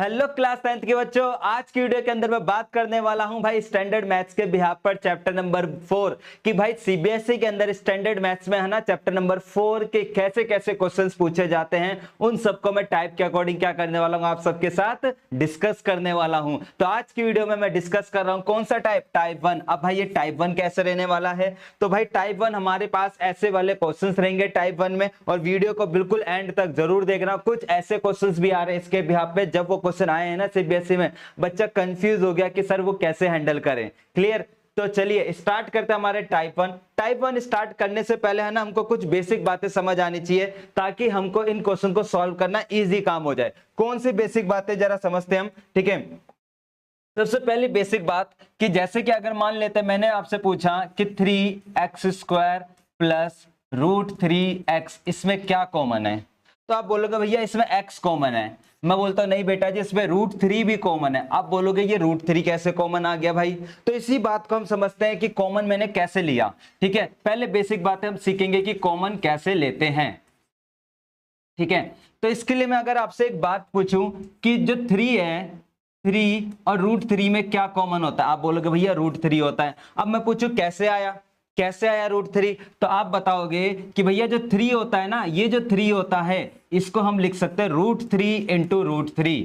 Hello class 10th के बच्चों, आज की वीडियो के अंदर मैं बात करने वाला हूं भाई स्टैंडर्ड मैथ्स के बिहाफ पर चैप्टर नंबर 4 कि भाई सीबीएसई के अंदर स्टैंडर्ड मैथ्स में है ना चैप्टर नंबर 4 के कैसे कैसे क्वेश्चंस पूछे जाते हैं, उन सबको मैं टाइप के अकॉर्डिंग क्या करने वाला हूं, आप सबके साथ डिस्कस करने वाला हूं। तो आज की वीडियो में मैं डिस्कस कर रहा हूं कौन सा टाइप 1। अब भाई ये टाइप 1 कैसे रहने वाला है, तो भाई टाइप 1 हमारे पास ऐसे वाले क्वेश्चंस रहेंगे टाइप 1 में, और वीडियो को बिल्कुल एंड तक जरूर देखना। कुछ ऐसे क्वेश्चंस भी आ रहे हैं इसके बिहाफ पे, जब वो क्वेश्चन आए हैं ना सीबीएसई में, बच्चा कंफ्यूज हो गया कि सर वो कैसे हैंडल करें। क्लियर? तो चलिए स्टार्ट करते हैं हमारे टाइप 1। टाइप 1 स्टार्ट करने से पहले है ना हमको कुछ बेसिक बातें समझ आनी चाहिए, ताकि हमको इन क्वेश्चन को सॉल्व करना इजी काम हो जाए। कौन सी बेसिक बातें जरा समझते हैं हम, ठीक है। सबसे पहली बेसिक बात कि जैसे कि अगर मान लेते हैं मैंने आपसे पूछा कि 3x² प्लस √3x, इसमें क्या कॉमन है, तो आप बोलोगे भैया इसमें x कॉमन है। मैं बोलता हूं नहीं बेटा जी, इसमें √3 भी कॉमन है। आप बोलोगे ये √3 कैसे कॉमन आ गया भाई, तो इसी बात को हम समझते हैं कि कॉमन मैंने कैसे लिया। ठीक है, पहले बेसिक बातें हम सीखेंगे कि कॉमन कैसे लेते हैं। ठीक है, तो इसके लिए मैं अगर आपसे एक बात पूछूं कि जो 3 है, 3 और √3 में क्या कॉमन होता है, आप बोलोगे भैया √3 होता है। अब मैं पूछूं कैसे आया, कैसे आया √3, तो आप बताओगे कि भैया जो 3 होता है ना, ये जो 3 होता है इसको हम लिख सकते हैं √3 इंटू √3।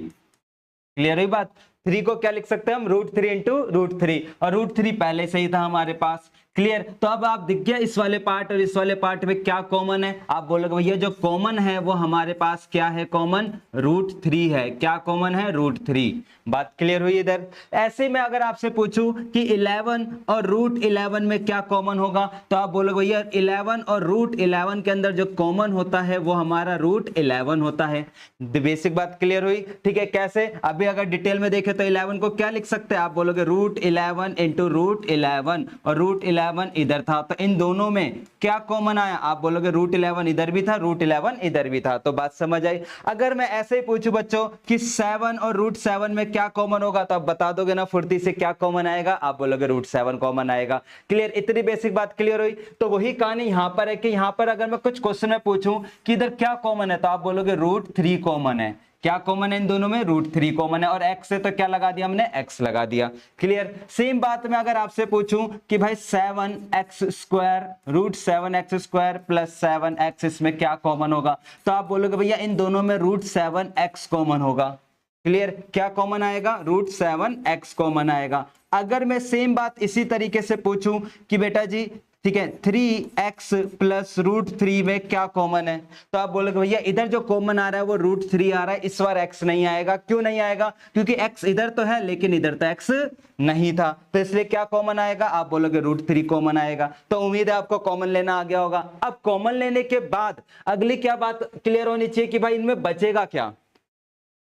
क्लियर हुई बात? 3 को क्या लिख सकते हैं हम, √3 इंटू √3, और √3 पहले से ही था हमारे पास। क्लियर? तो अब आप दिख गया इस वाले पार्ट और इस वाले पार्ट में क्या कॉमन है, आप बोलोगे भैया जो कॉमन है वो हमारे पास क्या है, कॉमन √3 है। क्या कॉमन है, √3। बात क्लियर हुई इधर? ऐसे में अगर आपसे पूछूं कि 11 और √11 में क्या कॉमन होगा, तो आप बोलोगे भैया 11 और √11 के अंदर जो कॉमन होता है वो हमारा √11 होता है। बेसिक बात क्लियर हुई? ठीक है, कैसे, अभी अगर डिटेल में देखें तो 11 को क्या लिख सकते हैं, आप बोलोगे √11 इंटू √11, और √11 इधर था, तो इन दोनों में क्या कॉमन आया, आप बोलोगे √11 इधर भी था, √11 इधर भी था। तो बात समझ आई? अगर मैं ऐसे ही पूछूं बच्चों कि 7 और √7 में क्या कॉमन होगा, तो आप बता दोगे ना फुर्ती से क्या कॉमन आएगा, आप बोलोगे √7 कॉमन आएगा। क्लियर? इतनी बेसिक बात क्लियर हुई? तो वही कहानी यहां पर है कि यहां पर अगर मैं कुछ क्वेश्चन में पूछूं कि इधर क्या कॉमन है, तो आप बोलोगे √3 कॉमन है। क्या कॉमन है इन दोनों में, √3 कॉमन है, और x से तो क्या लगा दिया हमने, x लगा दिया। क्लियर? सेम बात में अगर आपसे पूछूं कि भाई 7x² √7x² प्लस 7x, इसमें क्या कॉमन होगा, तो आप बोलोगे भैया इन दोनों में √7x कॉमन होगा। क्लियर? क्या कॉमन आएगा, √7x कॉमन आएगा। अगर मैं सेम बात इसी तरीके से पूछूं कि बेटा जी ठीक है 3x प्लस √3 में क्या कॉमन है, तो आप बोलोगे भैया इधर जो कॉमन आ रहा है वो √3 आ रहा है, इस बार x नहीं आएगा। क्यों नहीं आएगा, क्योंकि x इधर तो है लेकिन इधर तो x नहीं था, तो इसलिए क्या कॉमन आएगा, आप बोलोगे √3 कॉमन आएगा। तो उम्मीद है आपको कॉमन लेना आ गया होगा। अब कॉमन लेने के बाद अगली क्या बात क्लियर होनी चाहिए कि भाई इनमें बचेगा क्या,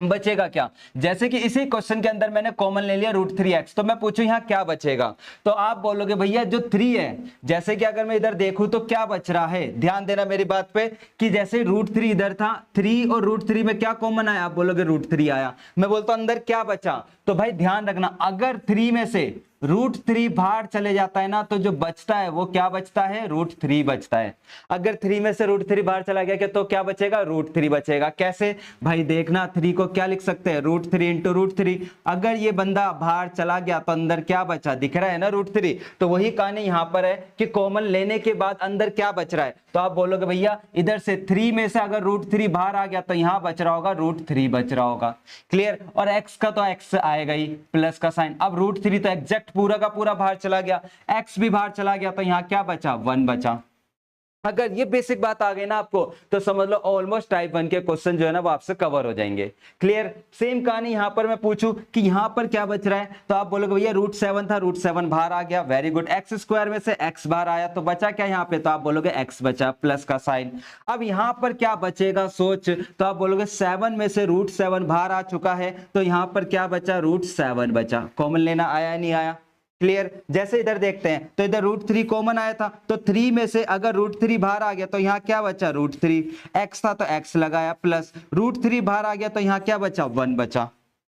बचेगा क्या। जैसे कि इसी क्वेश्चन के अंदर मैंने कॉमन ले लिया √3x, तो मैं पूछूं यहां क्या बचेगा, तो आप बोलोगे भैया जो 3 है, जैसे कि अगर मैं इधर देखूं तो क्या बच रहा है, ध्यान देना मेरी बात पे कि जैसे √3 इधर था, 3 और √3 में क्या कॉमन आया, आप बोलोगे √3 आया। मैं बोलता हूं अंदर क्या बचा, तो भाई ध्यान रखना अगर 3 में से √3 बाहर चले जाता है ना, तो जो बचता है वो क्या बचता है, √3 बचता है। अगर 3 में से √3 बाहर चला गया क्या, तो क्या बचेगा, √3 बचेगा। कैसे भाई देखना, 3 को क्या लिख सकते हैं, √3 इंटू √3। अगर ये बंदा बाहर चला गया तो अंदर क्या बचा, दिख रहा है ना √3। तो वही कहानी यहां पर है कि कॉमन लेने के बाद अंदर क्या बच रहा है, तो आप बोलोगे भैया इधर से 3 में से अगर √3 बाहर आ गया तो यहां बच रहा होगा, √3 बच रहा होगा। क्लियर? और x का तो x आएगा ही, प्लस का साइन। अब √3 तो एग्जैक्ट पूरा का पूरा बाहर चला गया, x भी बाहर चला गया, तो यहां क्या बचा, 1 बचा। अगर ये बेसिक बात आ गई ना आपको, तो समझ लो ऑलमोस्ट टाइप 1 के क्वेश्चन जो है ना वो आपसे कवर हो जाएंगे। क्लियर? सेम कहानी यहां पर मैं पूछूं कि यहां पर क्या बच रहा है, तो आप बोलोगे भैया √7 था, √7 बाहर आ गया, वेरी गुड। x² में से x बाहर आया, तो बचा क्या यहां पे, तो आप बोलोगे x बचा, प्लस का साइन। अब यहां पर क्या बचेगा सोच, तो आप बोलोगे 7 में से √7 बाहर आ चुका है, तो यहां पर क्या बचा, √7 बचा। कॉमन लेना आया नहीं आया? क्लियर? जैसे इधर देखते हैं तो इधर √3 कॉमन आया था, तो 3 में से अगर √3 बाहर आ गया तो यहां क्या बचा, √3। x था तो x लगाया, प्लस √3 बाहर आ गया तो यहां क्या बचा, 1 बचा।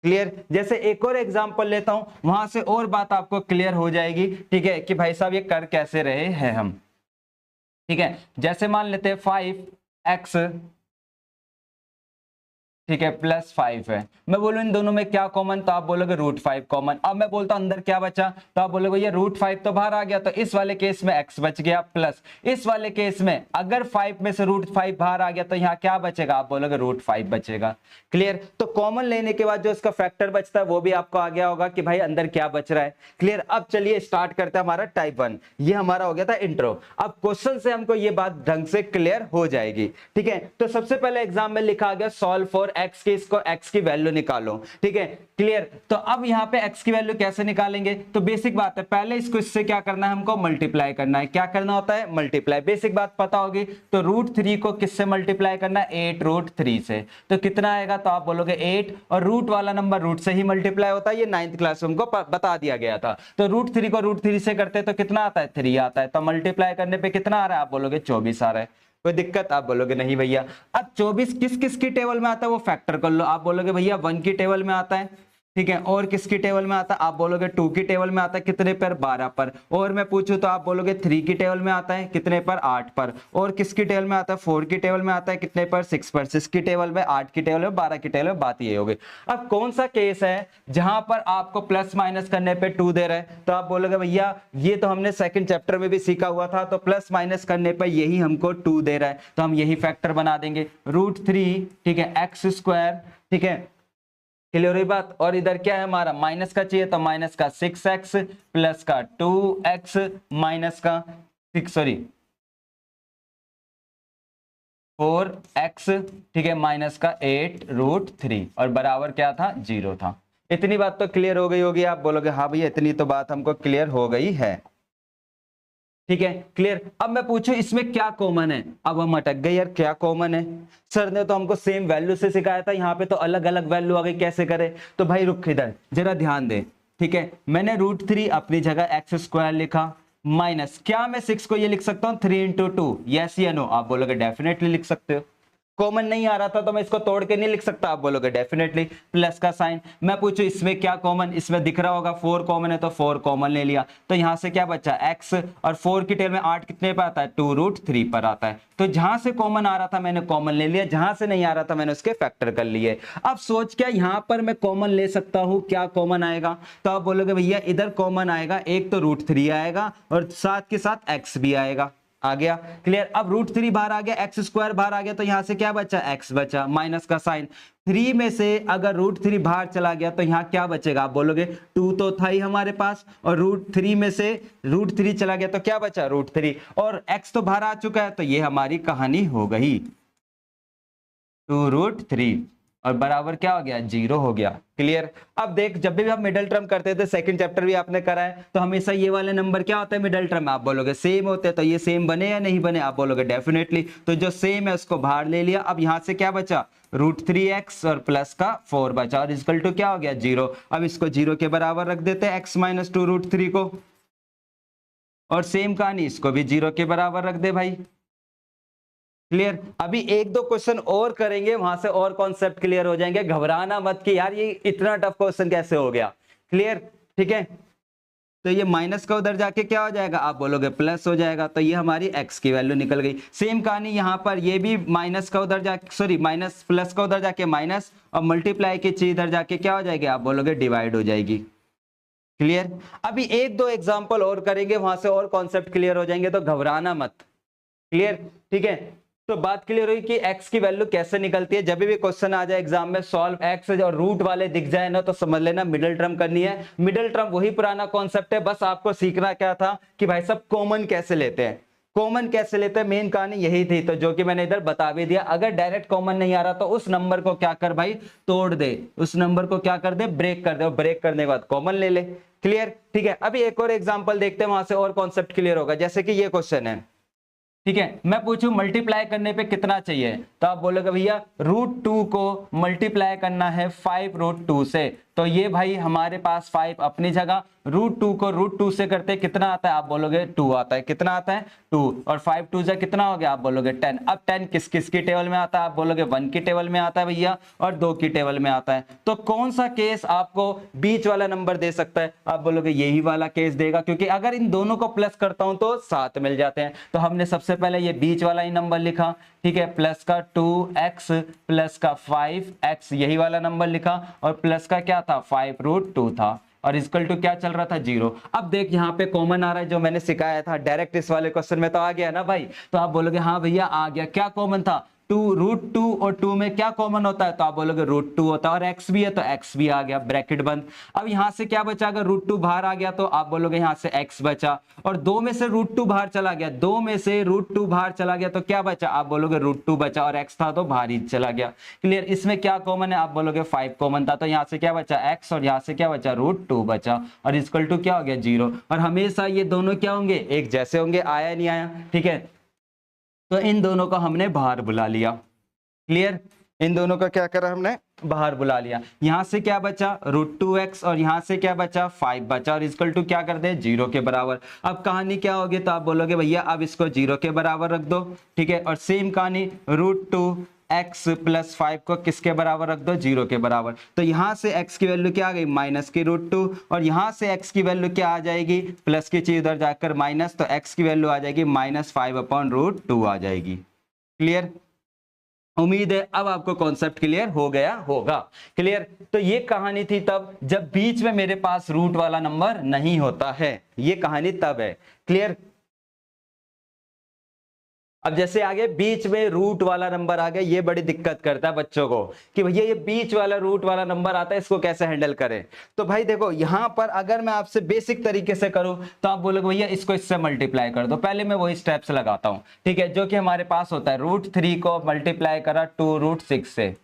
क्लियर? जैसे एक और एग्जांपल लेता हूं, वहां से और बात आपको क्लियर हो जाएगी। ठीक है कि भाई साहब ये कर कैसे रहे हैं हम। ठीक है, जैसे मान लेते हैं 5x ठीक है, +5 है। मैं बोलूं इन दोनों में क्या कॉमन, तो आप बोलोगे √5 कॉमन। अब मैं बोलता हूं अंदर क्या बचा, तो आप बोलोगे ये √5 तो बाहर आ गया, तो इस वाले केस में x बच गया, प्लस इस वाले केस में अगर 5 में से √5 बाहर आ गया तो यहाँ क्या बचेगा, आप बोलोगे √5 बचेगा। क्लियर। तो कॉमन लेने के बाद जो इसका फैक्टर बचता है वो भी आपको आ गया होगा कि भाई अंदर क्या बच रहा है। क्लियर। अब चलिए स्टार्ट करते हैं हमारा टाइप 1। ये हमारा हो गया था इंट्रो। अब क्वेश्चन से हमको ये बात ढंग से क्लियर हो जाएगी। ठीक है, तो सबसे पहले एग्जाम में लिखा गया सॉल्व फॉर x की, इसको x की वैल्यू निकालो। ठीक है, क्लियर। तो अब यहाँ पे x की वैल्यू कैसे निकालेंगे, तो बेसिक बात है, पहले इसको इससे क्या करना है, हमको मल्टीप्लाई करना है। क्या करना होता है, मल्टीप्लाई। बेसिक बात पता होगी। तो √3 को किससे मल्टीप्लाई करना है, 8√3 से। तो कितना आएगा, तो आप बोलोगे 8, और रूट वाला नंबर रूट से ही मल्टीप्लाई होता है, ये 9th क्लास में हमको बता दिया गया था। तो √3 को √3 से करते तो कितना आता है, 3 आता है। तो मल्टीप्लाई करने पे कितना आ रहा है, आप बोलोगे 24 आ रहा है। कोई दिक्कत, आप बोलोगे नहीं भैया। अब 24 किस किस की टेबल में आता है वो फैक्टर कर लो। आप बोलोगे भैया 1 की टेबल में आता है। ठीक है, और किसकी टेबल में आता है, आप बोलोगे 2 की टेबल में आता है, कितने पर, 12 पर। और मैं पूछूं तो आप बोलोगे 3 की टेबल में आता है, कितने पर, 8 पर। और किसकी टेबल में आता है, 4 की टेबल में आता है, कितने पर, 6 पर। 6 की टेबल में, 8 की टेबल में, 12 की टेबल में। बात ये होगी। अब कौन सा केस है जहां पर आपको प्लस माइनस करने पे 2 दे रहे हैं, तो आप बोलोगे भैया ये तो हमने सेकंड चैप्टर में भी सीखा हुआ था, तो प्लस माइनस करने पर यही हमको 2 दे रहा है, तो हम यही फैक्टर बना देंगे, √3। ठीक है, x²। ठीक है, क्लियर हुई बात। और इधर क्या है हमारा, माइनस का चाहिए, तो माइनस का 6x प्लस का 2x माइनस का 4x। ठीक है, माइनस का 8√3 और बराबर क्या था, 0 था। इतनी बात तो क्लियर हो गई होगी। आप बोलोगे हाँ भैया इतनी तो बात हमको क्लियर हो गई है। ठीक है, क्लियर। अब मैं पूछूं इसमें क्या कॉमन है, अब हम अटक गए यार, क्या कॉमन है। सर ने तो हमको सेम वैल्यू से सिखाया था, यहाँ पे तो अलग अलग वैल्यू आ गई, कैसे करें। तो भाई रुक इधर जरा ध्यान दे। ठीक है, मैंने √3 अपनी जगह x² लिखा, माइनस क्या मैं 6 को ये लिख सकता हूँ 3 × 2, यस या नो, आप बोलोगे डेफिनेटली लिख सकते हो। कॉमन नहीं आ रहा था तो मैं इसको तोड़ के नहीं लिख सकता, आप बोलोगे डेफिनेटली। प्लस का साइन। मैं पूछूं इसमें क्या कॉमन, इसमें दिख रहा होगा 4 कॉमन है, तो 4 कॉमन ले लिया, तो यहां से क्या बचा x, और 4 की टेबल में 8 कितने पर आता है, 2√3 पर आता है। तो जहां से कॉमन आ रहा था मैंने कॉमन ले लिया, जहां से नहीं आ रहा था मैंने उसके फैक्टर कर लिए। अब सोच क्या यहां पर मैं कॉमन ले सकता हूं, क्या कॉमन आएगा, तो आप बोलोगे भैया इधर कॉमन आएगा, एक तो √3 आएगा और साथ के साथ x भी आएगा। आ गया, क्लियर। अब √3 बाहर आ गया, x² बाहर आ गया, तो यहां से क्या बचा, x बचा, माइनस का साइन। 3 में से अगर √3 बाहर चला गया तो यहाँ क्या बचेगा, आप बोलोगे 2 तो था ही हमारे पास, और √3 में से √3 चला गया तो क्या बचा, √3, और x तो बाहर आ चुका है, तो ये हमारी कहानी हो गई 2√3, और बराबर क्या हो गया, 0 हो गया। क्लियर। अब देख जब भी हम मिडिल टर्म करते थे, सेकंड चैप्टर भी आपने करा है, तो हमेशा ये वाले नंबर क्या होता है मिडिल टर्म, आप बोलोगे सेम होते हैं, तो ये सेम बने या नहीं बने, आप बोलोगे डेफिनेटली। तो जो सेम है उसको बाहर ले लिया। अब यहां से क्या बचा, √3x और प्लस का 4 बचा, और इक्वल टू क्या हो गया, 0। अब इसको 0 के बराबर रख देते हैं, x - 2√3 को, और सेम कहानी इसको भी 0 के बराबर रख दे भाई। क्लियर। अभी 1-2 क्वेश्चन और करेंगे, वहां से और कॉन्सेप्ट क्लियर हो जाएंगे। घबराना मत कि यार ये इतना टफ क्वेश्चन कैसे हो गया। क्लियर, ठीक है। तो ये माइनस का उधर जाके क्या हो जाएगा, आप बोलोगे प्लस हो जाएगा, तो ये हमारी x की वैल्यू निकल गई। सेम कहानी यहाँ पर, ये भी माइनस का उधर जाके, सॉरी माइनस प्लस का उधर जाके माइनस, और मल्टीप्लाई की चीज इधर जाके क्या हो जाएगी, आप बोलोगे डिवाइड हो जाएगी। क्लियर। अभी 1-2 एग्जाम्पल और करेंगे, वहां से और कॉन्सेप्ट क्लियर हो जाएंगे, तो घबराना मत। क्लियर, ठीक है। तो बात क्लियर हुई कि x की वैल्यू कैसे निकलती है। जब भी क्वेश्चन आ जाए एग्जाम में, सॉल्व x और रूट वाले दिख जाए ना, तो समझ लेना मिडिल टर्म करनी है। मिडिल टर्म वही पुराना कॉन्सेप्ट है, बस आपको सीखना क्या था कि भाई सब कॉमन कैसे लेते हैं, कॉमन कैसे लेते हैं, मेन कहानी यही थी। तो जो कि मैंने इधर बता भी दिया। अगर डायरेक्ट कॉमन नहीं आ रहा तो उस नंबर को क्या कर भाई, तोड़ दे, उस नंबर को क्या कर दे, ब्रेक कर दे, और ब्रेक करने के बाद कॉमन ले ले। क्लियर, ठीक है। अभी एक और एग्जाम्पल देखते हैं, वहां से और कॉन्सेप्ट क्लियर होगा। जैसे कि ये क्वेश्चन है, ठीक है, मैं पूछूं मल्टीप्लाई करने पे कितना चाहिए, तो आप बोलोगे भैया √2 को मल्टीप्लाई करना है 5√2 से, तो ये भाई हमारे पास 5 अपनी जगह, √2 को √2 से करते कितना आता है, आप बोलोगे 2 आता है। कितना आता है 2, और 5 2 जा कितना हो गया, आप बोलोगे 10। अब 10 किस किस की टेबल में आता है, आप बोलोगे 1 की टेबल में आता है भैया, और 2 की टेबल में आता है। तो कौन सा केस आपको बीच वाला नंबर दे सकता है, आप बोलोगे यही वाला केस देगा, क्योंकि अगर इन दोनों को प्लस करता हूं तो 7 मिल जाते हैं। तो हमने सबसे पहले ये बीच वाला ही नंबर लिखा, ठीक है, प्लस का 2x प्लस का 5x यही वाला नंबर लिखा, और प्लस का क्या था 5√2 था, और इक्वल टू क्या चल रहा था 0। अब देख यहाँ पे कॉमन आ रहा है, जो मैंने सिखाया था डायरेक्ट इस वाले क्वेश्चन में तो आ गया ना भाई। तो आप बोलोगे हाँ भैया आ गया, क्या कॉमन था 2, √2 और 2 में क्या कॉमन होता है, तो आप बोलोगे √2 होता है, और x भी है तो x भी आ गया, ब्रैकेट बंद। अब यहां से क्या बचा, अगर √2 बाहर आ गया तो आप बोलोगे यहां से x बचा, और 2 में से √2 बाहर चला गया, 2 में से √2 बाहर चला गया तो क्या बचा, आप बोलोगे √2 बचा, और x था तो बाहर ही चला गया। क्लियर, इसमें क्या कॉमन है, आप बोलोगे 5 कॉमन था, तो यहां से क्या बचा x, और यहां से क्या बचा √2 बचा, और इक्वल टू क्या हो गया 0। और हमेशा ये दोनों क्या होंगे, एक जैसे होंगे, आया नहीं आया, ठीक है। तो इन दोनों को हमने बाहर बुला लिया। क्लियर, इन दोनों का क्या करा हमने, बाहर बुला लिया। यहां से क्या बचा √2x, और यहां से क्या बचा 5 बचा, और इक्वल टू क्या कर दे 0 के बराबर। अब कहानी क्या होगी, तो आप बोलोगे भैया अब इसको 0 के बराबर रख दो, ठीक है। और सेम कहानी √2x प्लस 5 को किसके बराबर रख दो, 0 के बराबर। तो यहां से x की वैल्यू क्या आ गई, माइनस की √2, और यहां से x की वैल्यू क्या आ जाएगी, प्लस की चीज उधर जाकर माइनस, तो x की वैल्यू आ जाएगी -5/√2 आ जाएगी। क्लियर, उम्मीद है अब आपको कॉन्सेप्ट क्लियर हो गया होगा। क्लियर, तो ये कहानी थी तब जब बीच में मेरे पास रूट वाला नंबर नहीं होता है, ये कहानी तब है। क्लियर, अब जैसे आगे बीच में रूट वाला नंबर आ गया, ये बड़ी दिक्कत करता है बच्चों को कि भैया ये बीच वाला रूट वाला नंबर आता है, इसको कैसे हैंडल करें। तो भाई देखो यहां पर अगर मैं आपसे बेसिक तरीके से करूं तो आप बोलोगे भैया इसको इससे मल्टीप्लाई कर दो। पहले मैं वही स्टेप्स लगाता हूं, ठीक है, जो कि हमारे पास होता है √3 को मल्टीप्लाई करा 2√6 से।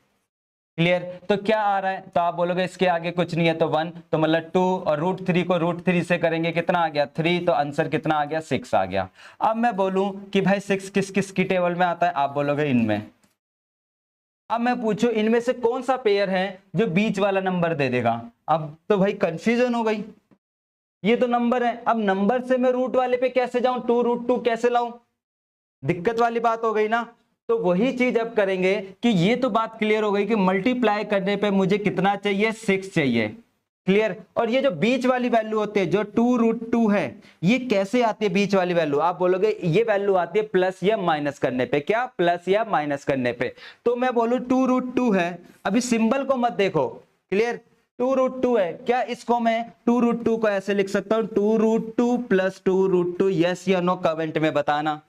क्लियर, तो क्या आ रहा है, तो आप बोलोगे इसके आगे कुछ नहीं है तो 1, तो मतलब 2, और √3 को √3 से करेंगे कितना आ गया 3, तो आंसर कितना आ गया 6 आ गया। अब मैं बोलूं कि भाई 6 किस किस की टेबल में आता है, आप बोलोगे इनमें। अब मैं पूछूं इनमें से कौन सा पेयर है जो बीच वाला नंबर दे देगा, अब तो भाई कंफ्यूजन हो गई। ये तो नंबर है, अब नंबर से मैं रूट वाले पे कैसे जाऊं, 2√2 कैसे लाऊं, दिक्कत वाली बात हो गई ना। तो वही चीज अब करेंगे कि ये तो बात क्लियर हो गई कि मल्टीप्लाई करने पे मुझे कितना चाहिए 6 चाहिए। क्लियर, और ये जो बीच वाली वैल्यू होती है जो 2√2 है, ये कैसे आती है बीच वाली वैल्यू, आप बोलोगे ये वैल्यू आती है प्लस या माइनस करने पे। क्या, प्लस या माइनस करने पे। तो मैं बोलूं 2√2 है, अभी सिंबल को मत देखो। क्लियर, 2√2 है, क्या इसको मैं 2√2 को ऐसे लिख सकता हूं 2√2 प्लस 2√2, यस या नो कमेंट में बताना।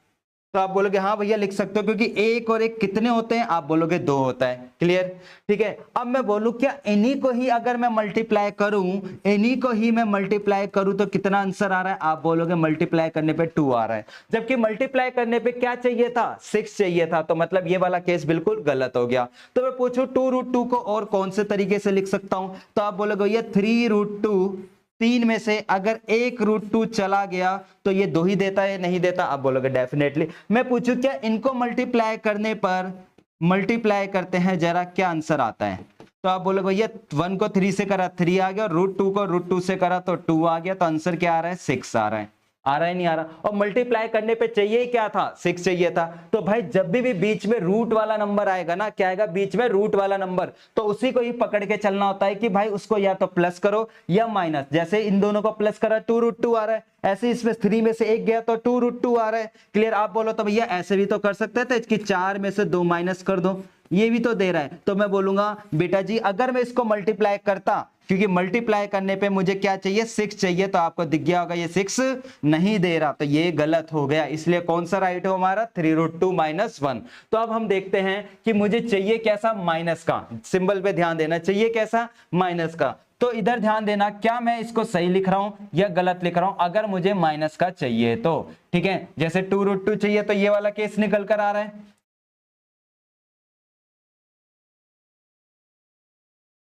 तो आप बोलोगे हाँ भैया लिख सकते हो, क्योंकि एक और एक कितने होते हैं, आप बोलोगे 2 होता है। क्लियर, ठीक है। अब मैं बोलूं क्या इन्हीं को ही अगर मैं मल्टीप्लाई करूं, इन्हीं को ही मैं मल्टीप्लाई करूं तो कितना आंसर आ रहा है, आप बोलोगे मल्टीप्लाई करने पे 2 आ रहा है, जबकि मल्टीप्लाई करने पे क्या चाहिए था 6 चाहिए था। तो मतलब ये वाला केस बिल्कुल गलत हो गया। तो मैं पूछूं 2√2 को और कौन से तरीके से लिख सकता हूं, तो आप बोलोगे भैया 3√2, 3 में से अगर एक √2 चला गया तो ये 2 ही देता है, नहीं देता, आप बोलोगे डेफिनेटली। मैं पूछूं क्या इनको मल्टीप्लाई करने पर, मल्टीप्लाई करते हैं जरा क्या आंसर आता है, तो आप बोलोगे भैया 1 को 3 से करा 3 आ गया, और √2 को √2 से करा तो 2 आ गया, तो आंसर क्या आ रहा है 6 आ रहा है। आ रहा है नहीं आ रहा, और मल्टीप्लाई करने पे चाहिए क्या था 6 चाहिए था। तो भाई जब भी बीच में रूट वाला नंबर आएगा ना, क्या आएगा बीच में रूट वाला नंबर, तो उसी को ही पकड़ के चलना होता है कि भाई उसको या तो प्लस करो या माइनस। जैसे इन दोनों को प्लस करा 2√2 आ रहा है, ऐसे इसमें 3 में से एक गया तो 2√2 आ रहा है। क्लियर, आप बोलो तो भैया ऐसे भी तो कर सकते थे कि 4 में से 2 माइनस कर दो, ये भी तो दे रहा है। तो मैं बोलूंगा बेटा जी अगर मैं इसको मल्टीप्लाई करता, क्योंकि मल्टीप्लाई करने पे मुझे क्या चाहिए 6 चाहिए, तो आपको दिख गया होगा ये 6 नहीं दे रहा, तो ये गलत हो गया। इसलिए कौन सा राइट हो हमारा 3√2 - 1। तो अब हम देखते हैं कि मुझे चाहिए कैसा माइनस का, सिंबल पे ध्यान देना, चाहिए कैसा माइनस का। तो इधर ध्यान देना क्या मैं इसको सही लिख रहा हूं या गलत लिख रहा हूं, अगर मुझे माइनस का चाहिए तो। ठीक है, जैसे 2√2 चाहिए तो ये वाला केस निकल कर आ रहा है,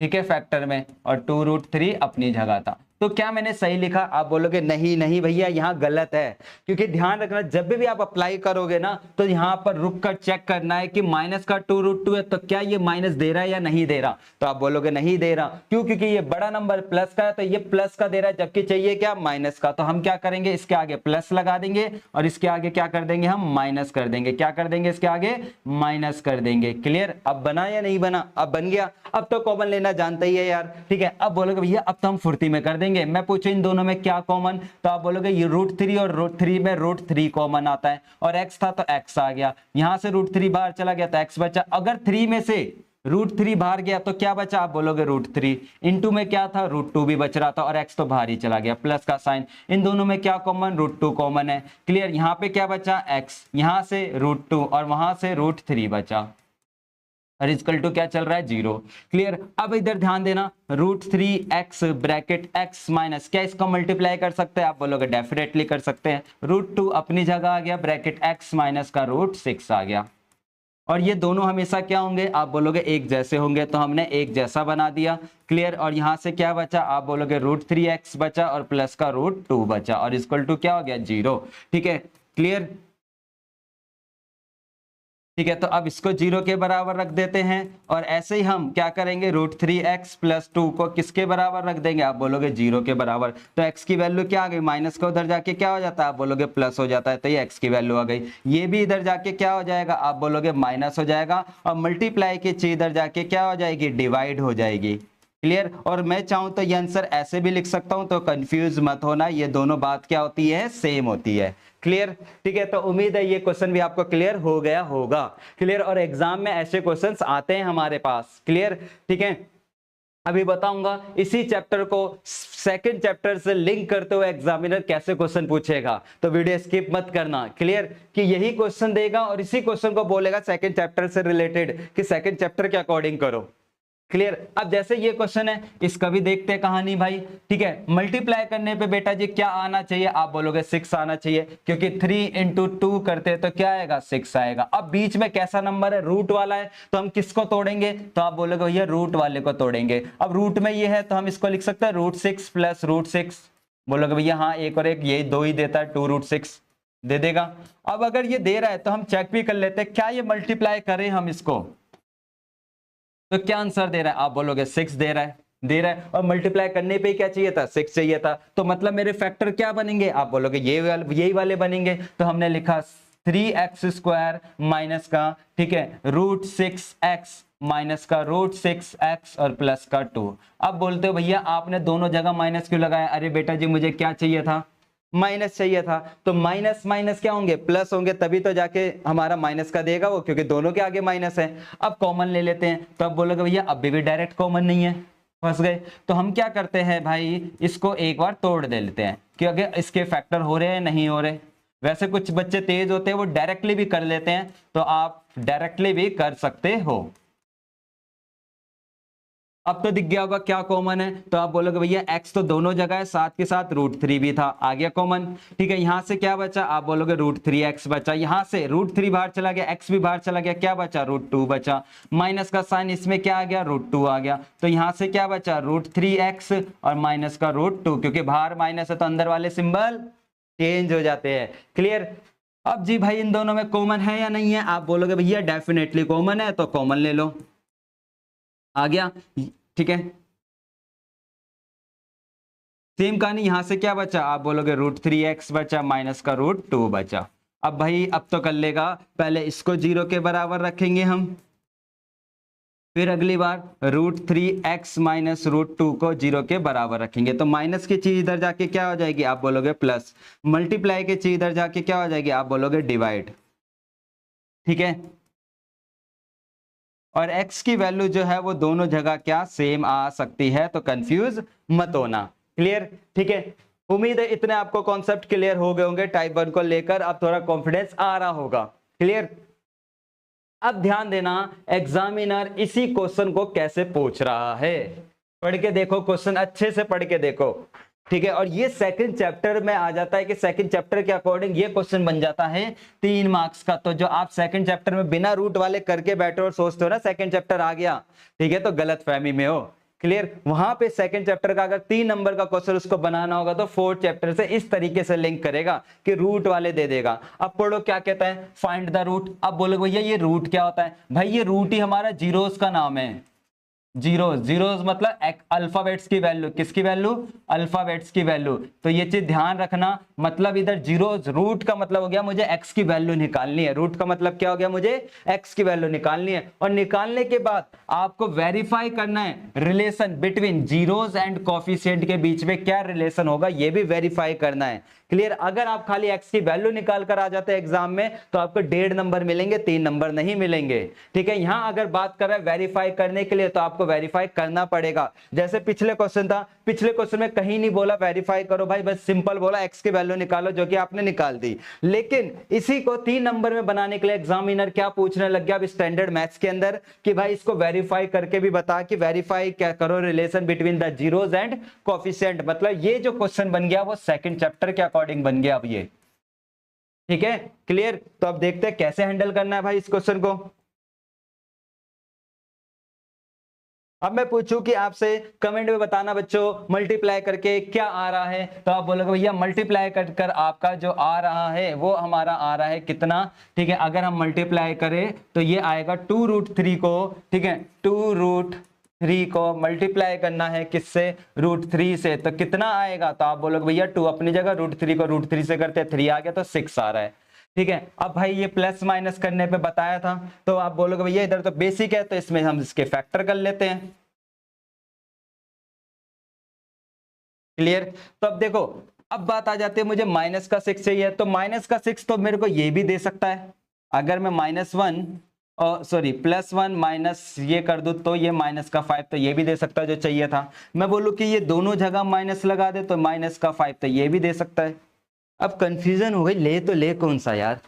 ठीक है, फैक्टर में, और 2√3 अपनी जगह था। तो क्या मैंने सही लिखा? आप बोलोगे नहीं नहीं भैया यहाँ गलत है, क्योंकि ध्यान रखना जब भी आप अप्लाई करोगे ना तो यहाँ पर रुक कर चेक करना है कि माइनस का 2√2 है तो क्या ये माइनस दे रहा है या नहीं दे रहा। तो आप बोलोगे नहीं दे रहा, क्यों? क्योंकि ये बड़ा नंबर प्लस का है, तो ये प्लस का दे रहा है, जबकि चाहिए क्या? माइनस का। तो हम क्या करेंगे? इसके आगे प्लस लगा देंगे और इसके आगे क्या कर देंगे? हम माइनस कर देंगे। क्या कर देंगे? इसके आगे माइनस कर देंगे। क्लियर? अब बना या नहीं बना? अब बन गया। अब तो कॉमन लेना जानते ही है यार, ठीक है। अब बोलोगे भैया अब तो हम फुर्ती में कर देंगे, मैं पूछूं इन दोनों में क्या कॉमन? तो आप बोलोगे ये √3 और √3 में √3 कॉमन आता है, और x था तो x आ गया, यहां से √3 बाहर चला गया तो x बचा। अगर 3 में से √3 बाहर गया तो क्या बचा? आप बोलोगे √3। इनटू में क्या था? √2 भी बच रहा था और x तो बाहर ही चला गया, प्लस का साइन। इन दोनों में क्या कॉमन? √2 कॉमन है। क्लियर? यहाँ पे क्या बचा? x, यहां से √2 और वहां से √3 बचा, और इक्वल टू क्या चल रहा है? 0। क्लियर? अब इधर ध्यान देना, √3x ब्रैकेट x माइनस, क्या इसको मल्टीप्लाई कर सकते हैं? आप बोलोगे डेफिनेटली कर सकते हैं। √2 अपनी जगह आ गया, ब्रैकेट x माइनस का √6 आ गया, और ये दोनों हमेशा क्या होंगे? आप बोलोगे एक जैसे होंगे, तो हमने एक जैसा बना दिया। क्लियर? और यहां से क्या बचा? आप बोलोगे √3x बचा और प्लस का √2 बचा, और इक्वल टू क्या हो गया? 0। ठीक है? क्लियर? ठीक है, तो अब इसको 0 के बराबर रख देते हैं, और ऐसे ही हम क्या करेंगे? √3x प्लस 2 को किसके बराबर रख देंगे? आप बोलोगे 0 के बराबर। तो x की वैल्यू क्या आ गई? माइनस का उधर जाके क्या हो जाता है? आप बोलोगे प्लस हो जाता है, तो ये x की वैल्यू आ गई। ये भी इधर जाके क्या हो जाएगा? आप बोलोगे माइनस हो जाएगा, और मल्टीप्लाई की चीज इधर जाके क्या हो जाएगी? डिवाइड हो जाएगी। क्लियर? और मैं चाहूं तो ये आंसर ऐसे भी लिख सकता हूं, तो कंफ्यूज मत होना, ये दोनों बात क्या होती है? सेम होती है। क्लियर? ठीक है, तो उम्मीद है ये क्वेश्चन भी आपको क्लियर हो गया होगा। क्लियर? और एग्जाम में ऐसे क्वेश्चंस आते हैं हमारे पास। क्लियर? ठीक है, अभी बताऊंगा इसी चैप्टर को सेकंड चैप्टर से लिंक करते हुए एग्जामिनर कैसे क्वेश्चन पूछेगा, तो वीडियो स्किप मत करना। क्लियर? कि यही क्वेश्चन देगा और इसी क्वेश्चन को बोलेगा सेकंड चैप्टर से रिलेटेड कि सेकंड चैप्टर के अकॉर्डिंग करो। क्लियर? अब जैसे ये क्वेश्चन है, इसका भी देखते हैं कहानी भाई। ठीक है, मल्टीप्लाई करने पे बेटा जी क्या आना चाहिए? आप बोलोगे 6 आना चाहिए, क्योंकि 3 × 2 करते हैं तो क्या आएगा? 6 आएगा। अब बीच में कैसा नंबर है? रूट वाला है, तो हम किसको तोड़ेंगे? तो आप बोलोगे भैया रूट वाले को तोड़ेंगे। अब रूट में ये है तो हम इसको लिख सकते हैं √6 प्लस √6। बोलोगे भैया हाँ, एक और एक यही 2 ही देता है, 2√6 दे देगा। अब अगर ये दे रहा है तो हम चेक भी कर लेते हैं, क्या ये मल्टीप्लाई करें हम इसको? तो क्या आंसर दे रहा है? आप बोलोगे 6 दे रहा है, और मल्टीप्लाई करने पे क्या चाहिए था? 6 चाहिए था, तो मतलब मेरे फैक्टर क्या बनेंगे? आप बोलोगे यही वाले बनेंगे। तो हमने लिखा 3x² माइनस का, ठीक है, √6x माइनस का √6x और प्लस का 2। अब बोलते हो भैया आपने दोनों जगह माइनस क्यों लगाया? अरे बेटा जी मुझे क्या चाहिए था? माइनस चाहिए था, तो माइनस माइनस क्या होंगे? प्लस होंगे, तभी तो जाके हमारा माइनस का देगा वो, क्योंकि दोनों के आगे माइनस है। अब कॉमन ले लेते हैं, तो अब बोलोगे भैया अभी भी डायरेक्ट कॉमन नहीं है, फंस गए। तो हम क्या करते हैं भाई, इसको एक बार तोड़ दे लेते हैं कि अगर इसके फैक्टर हो रहे हैं नहीं हो रहे। वैसे कुछ बच्चे तेज होते हैं, वो डायरेक्टली भी कर लेते हैं, तो आप डायरेक्टली भी कर सकते हो। अब तो दिख गया होगा क्या कॉमन है, तो आप बोलोगे भैया x तो दोनों जगह है, साथ के साथ √3 भी था, आ गया कॉमन। ठीक है, यहां से क्या बचा? आप बोलोगे √3x बचा, यहां से √3 बाहर चला गया, x भी बाहर चला गया, क्या बचा? √2 बचा। माइनस का साइन इसमें क्या आ गया? √2 आ गया, तो यहां से क्या बचा? √3x और माइनस का √2, क्योंकि बाहर माइनस है तो अंदर वाले सिंबल चेंज हो जाते हैं। क्लियर? अब जी भाई इन दोनों में कॉमन है या नहीं है? आप बोलोगे भैया डेफिनेटली कॉमन है, तो कॉमन ले लो, आ गया। ठीक है, सेम कहानी यहां से क्या बचा? आप बोलोगे √3x बचा माइनस का √2 बचा। अब भाई अब तो कर लेगा, पहले इसको 0 के बराबर रखेंगे हम, फिर अगली बार √3x माइनस √2 को 0 के बराबर रखेंगे, तो माइनस की चीज इधर जाके क्या हो जाएगी? आप बोलोगे प्लस। मल्टीप्लाई की चीज इधर जाके क्या हो जाएगी? आप बोलोगे डिवाइड। ठीक है, और x की वैल्यू जो है वो दोनों जगह क्या सेम आ सकती है, तो कंफ्यूज मत होना। क्लियर? ठीक है, उम्मीद है इतने आपको कॉन्सेप्ट क्लियर हो गए होंगे टाइप 1 को लेकर, अब थोड़ा कॉन्फिडेंस आ रहा होगा। क्लियर? अब ध्यान देना, एग्जामिनर इसी क्वेश्चन को कैसे पूछ रहा है, पढ़ के देखो, क्वेश्चन अच्छे से पढ़ के देखो। ठीक है, और ये सेकंड चैप्टर में आ जाता है कि सेकंड चैप्टर के अकॉर्डिंग ये क्वेश्चन बन जाता है 3 मार्क्स का। तो जो आप सेकंड चैप्टर में बिना रूट वाले करके बैठे और सोचते हो ना सेकंड चैप्टर आ गया, ठीक है, तो गलत फहमी में हो। क्लियर। वहां पे सेकंड चैप्टर का अगर 3 नंबर का क्वेश्चन उसको बनाना होगा तो फोर्थ चैप्टर से इस तरीके से लिंक करेगा कि रूट वाले दे देगा। अब पढ़ो क्या कहता है, फाइंड द रूट। अब बोलोगे भैया ये रूट क्या होता है, भाई ये रूट ही हमारा जीरोस का नाम है। जीरोस, जीरोस मतलब अल्फाबेट्स की वैल्यू, किसकी वैल्यू, अल्फाबेट्स की वैल्यू। तो ये चीज ध्यान रखना, मतलब इधर जीरोस, रूट का मतलब हो गया मुझे एक्स की वैल्यू निकालनी है। रूट का मतलब क्या हो गया, मुझे एक्स की वैल्यू निकालनी है। और निकालने के बाद आपको वेरीफाई करना है relation between zeros and coefficient के बीच में क्या रिलेशन होगा, ये भी वेरीफाई करना है। क्लियर। अगर आप खाली एक्स की वैल्यू निकाल कर आ जाते हैं एग्जाम में तो आपको 1.5 नंबर मिलेंगे, 3 नंबर नहीं मिलेंगे। ठीक है। यहां अगर बात कर रहे हैं वेरीफाई करने के लिए तो आपको वेरीफाई करना पड़ेगा। जैसे पिछले क्वेश्चन था, पिछले क्वेश्चन में कहीं नहीं बोला वेरीफाई करो भाई, बस सिंपल बोला एक्स की वैल्यू निकालो, जो कि आपने निकाल दी। लेकिन इसी को 3 नंबर में बनाने के लिए एग्जामिनर क्या पूछने लग गया अब स्टैंडर्ड मैथ्स के अंदर कि भाई इसको वेरीफाई करके भी बता कि वेरीफाई क्या करो relation between the zeros and coefficient. मतलब ये जो क्वेश्चन बन गया वो सेकंड चैप्टर के अकॉर्डिंग बन गया अब ये। ठीक है, क्लियर। तो अब देखते हैं कैसे हैंडल करना है भाई इस क्वेश्चन को। अब मैं पूछूं कि आपसे कमेंट में बताना बच्चों मल्टीप्लाई करके क्या आ रहा है, तो आप बोलोगे भैया मल्टीप्लाई कर आपका जो आ रहा है वो हमारा आ रहा है कितना। ठीक है, अगर हम मल्टीप्लाई करें तो ये आएगा 2√3 को, ठीक है, 2√3 को मल्टीप्लाई करना है किससे, √3 से, तो कितना आएगा। तो आप बोलोगे भैया 2 अपनी जगह, √3 को √3 से करते 3 आ गया तो 6 आ रहा है। ठीक है। अब भाई ये प्लस माइनस करने पे बताया था, तो आप बोलोगे भैया इधर तो बेसिक है तो इसमें हम इसके फैक्टर कर लेते हैं। क्लियर। तो अब देखो, अब बात आ जाती है मुझे माइनस का 6 चाहिए, तो माइनस का 6 तो मेरे को ये भी दे सकता है। अगर मैं -1 और सॉरी +1 माइनस ये कर दूं तो ये माइनस का 5 तो ये भी दे सकता है जो चाहिए था। मैं बोलूं कि ये दोनों जगह माइनस लगा दे तो माइनस का 5 तो ये भी दे सकता है। अब कंफ्यूजन हो गई, ले तो ले कौन सा यार,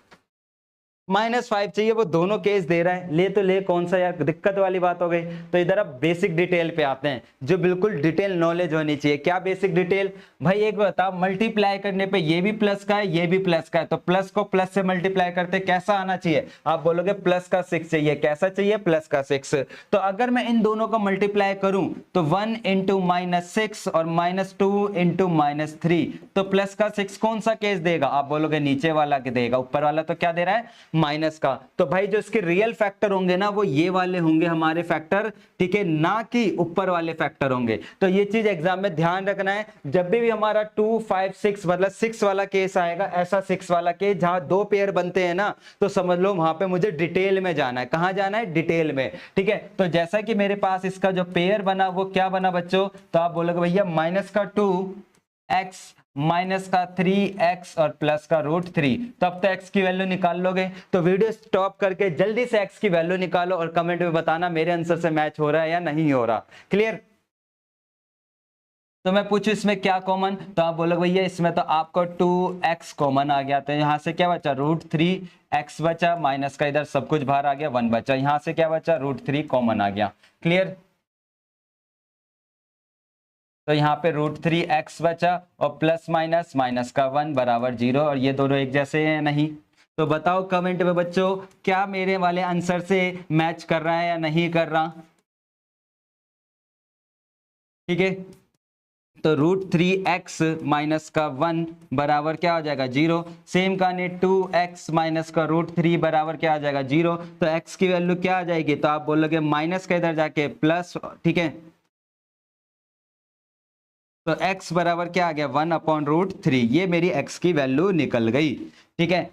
-5 चाहिए, वो दोनों केस दे रहा है, ले तो ले कौन सा यार, दिक्कत वाली बात हो गई। तो इधर अब बेसिक डिटेल पे आते हैं, जो बिल्कुल डिटेल नॉलेज होनी चाहिए। क्या बेसिक डिटेल भाई, एक बता, मल्टीप्लाई करने पे ये भी प्लस का है ये भी प्लस का है, तो प्लस को प्लस से मल्टीप्लाई करते कैसा आना चाहिए, आप बोलोगे प्लस का 6 चाहिए। कैसा चाहिए, प्लस का 6। तो अगर मैं इन दोनों को मल्टीप्लाई करूं तो 1 × -6 और -2 × -3, तो प्लस का 6 कौन सा केस देगा, आप बोलोगे नीचे वाला के देगा, ऊपर वाला तो क्या दे रहा है माइनस का। तो भाई जो इसके रियल फैक्टर होंगे ना वो ये वाले होंगे हमारे फैक्टर, ठीक है, ना कि ऊपर वाले फैक्टर होंगे। तो ये चीज एग्जाम में ध्यान रखना है, जब भी हमारा 2, 5, 6 मतलब 6 वाला केस आएगा, ऐसा 6 वाला केस जहां 2 पेयर बनते हैं ना, तो समझ लो वहां पे मुझे डिटेल में जाना है। कहां जाना है, डिटेल में। ठीक है। तो जैसा कि मेरे पास इसका जो पेयर बना वो क्या बना बच्चों, तो आप बोलोगे भैया -2x माइनस का 3x और प्लस का √3, तब तो x की वैल्यू निकाल लोगे। तो वीडियो स्टॉप करके जल्दी से x की वैल्यू निकालो और कमेंट में बताना मेरे आंसर से मैच हो रहा है या नहीं हो रहा। क्लियर। तो मैं पूछूं इसमें क्या कॉमन, तो आप बोलोगे भैया इसमें तो आपको 2x कॉमन आ गया, तो यहां से क्या बचा, √3x बचा, माइनस का इधर सब कुछ बाहर आ गया, 1 बचा, यहां से क्या बचा, √3 कॉमन आ गया। क्लियर। तो यहाँ पे √3x बचा और प्लस माइनस माइनस का 1 बराबर 0, और ये दोनों एक जैसे हैं नहीं। तो बताओ कमेंट में बच्चों क्या मेरे वाले आंसर से मैच कर रहा है या नहीं कर रहा। ठीक है। तो √3x माइनस का 1 बराबर क्या हो जाएगा, 0। सेम कहानी 2x माइनस का √3 बराबर क्या आ जाएगा, 0। तो x की वैल्यू क्या आ जाएगी, तो आप बोलोगे माइनस का इधर जाके प्लस, ठीक है। तो x बराबर क्या आ गया, 1/√3, ये मेरी x की वैल्यू निकल गई। ठीक है।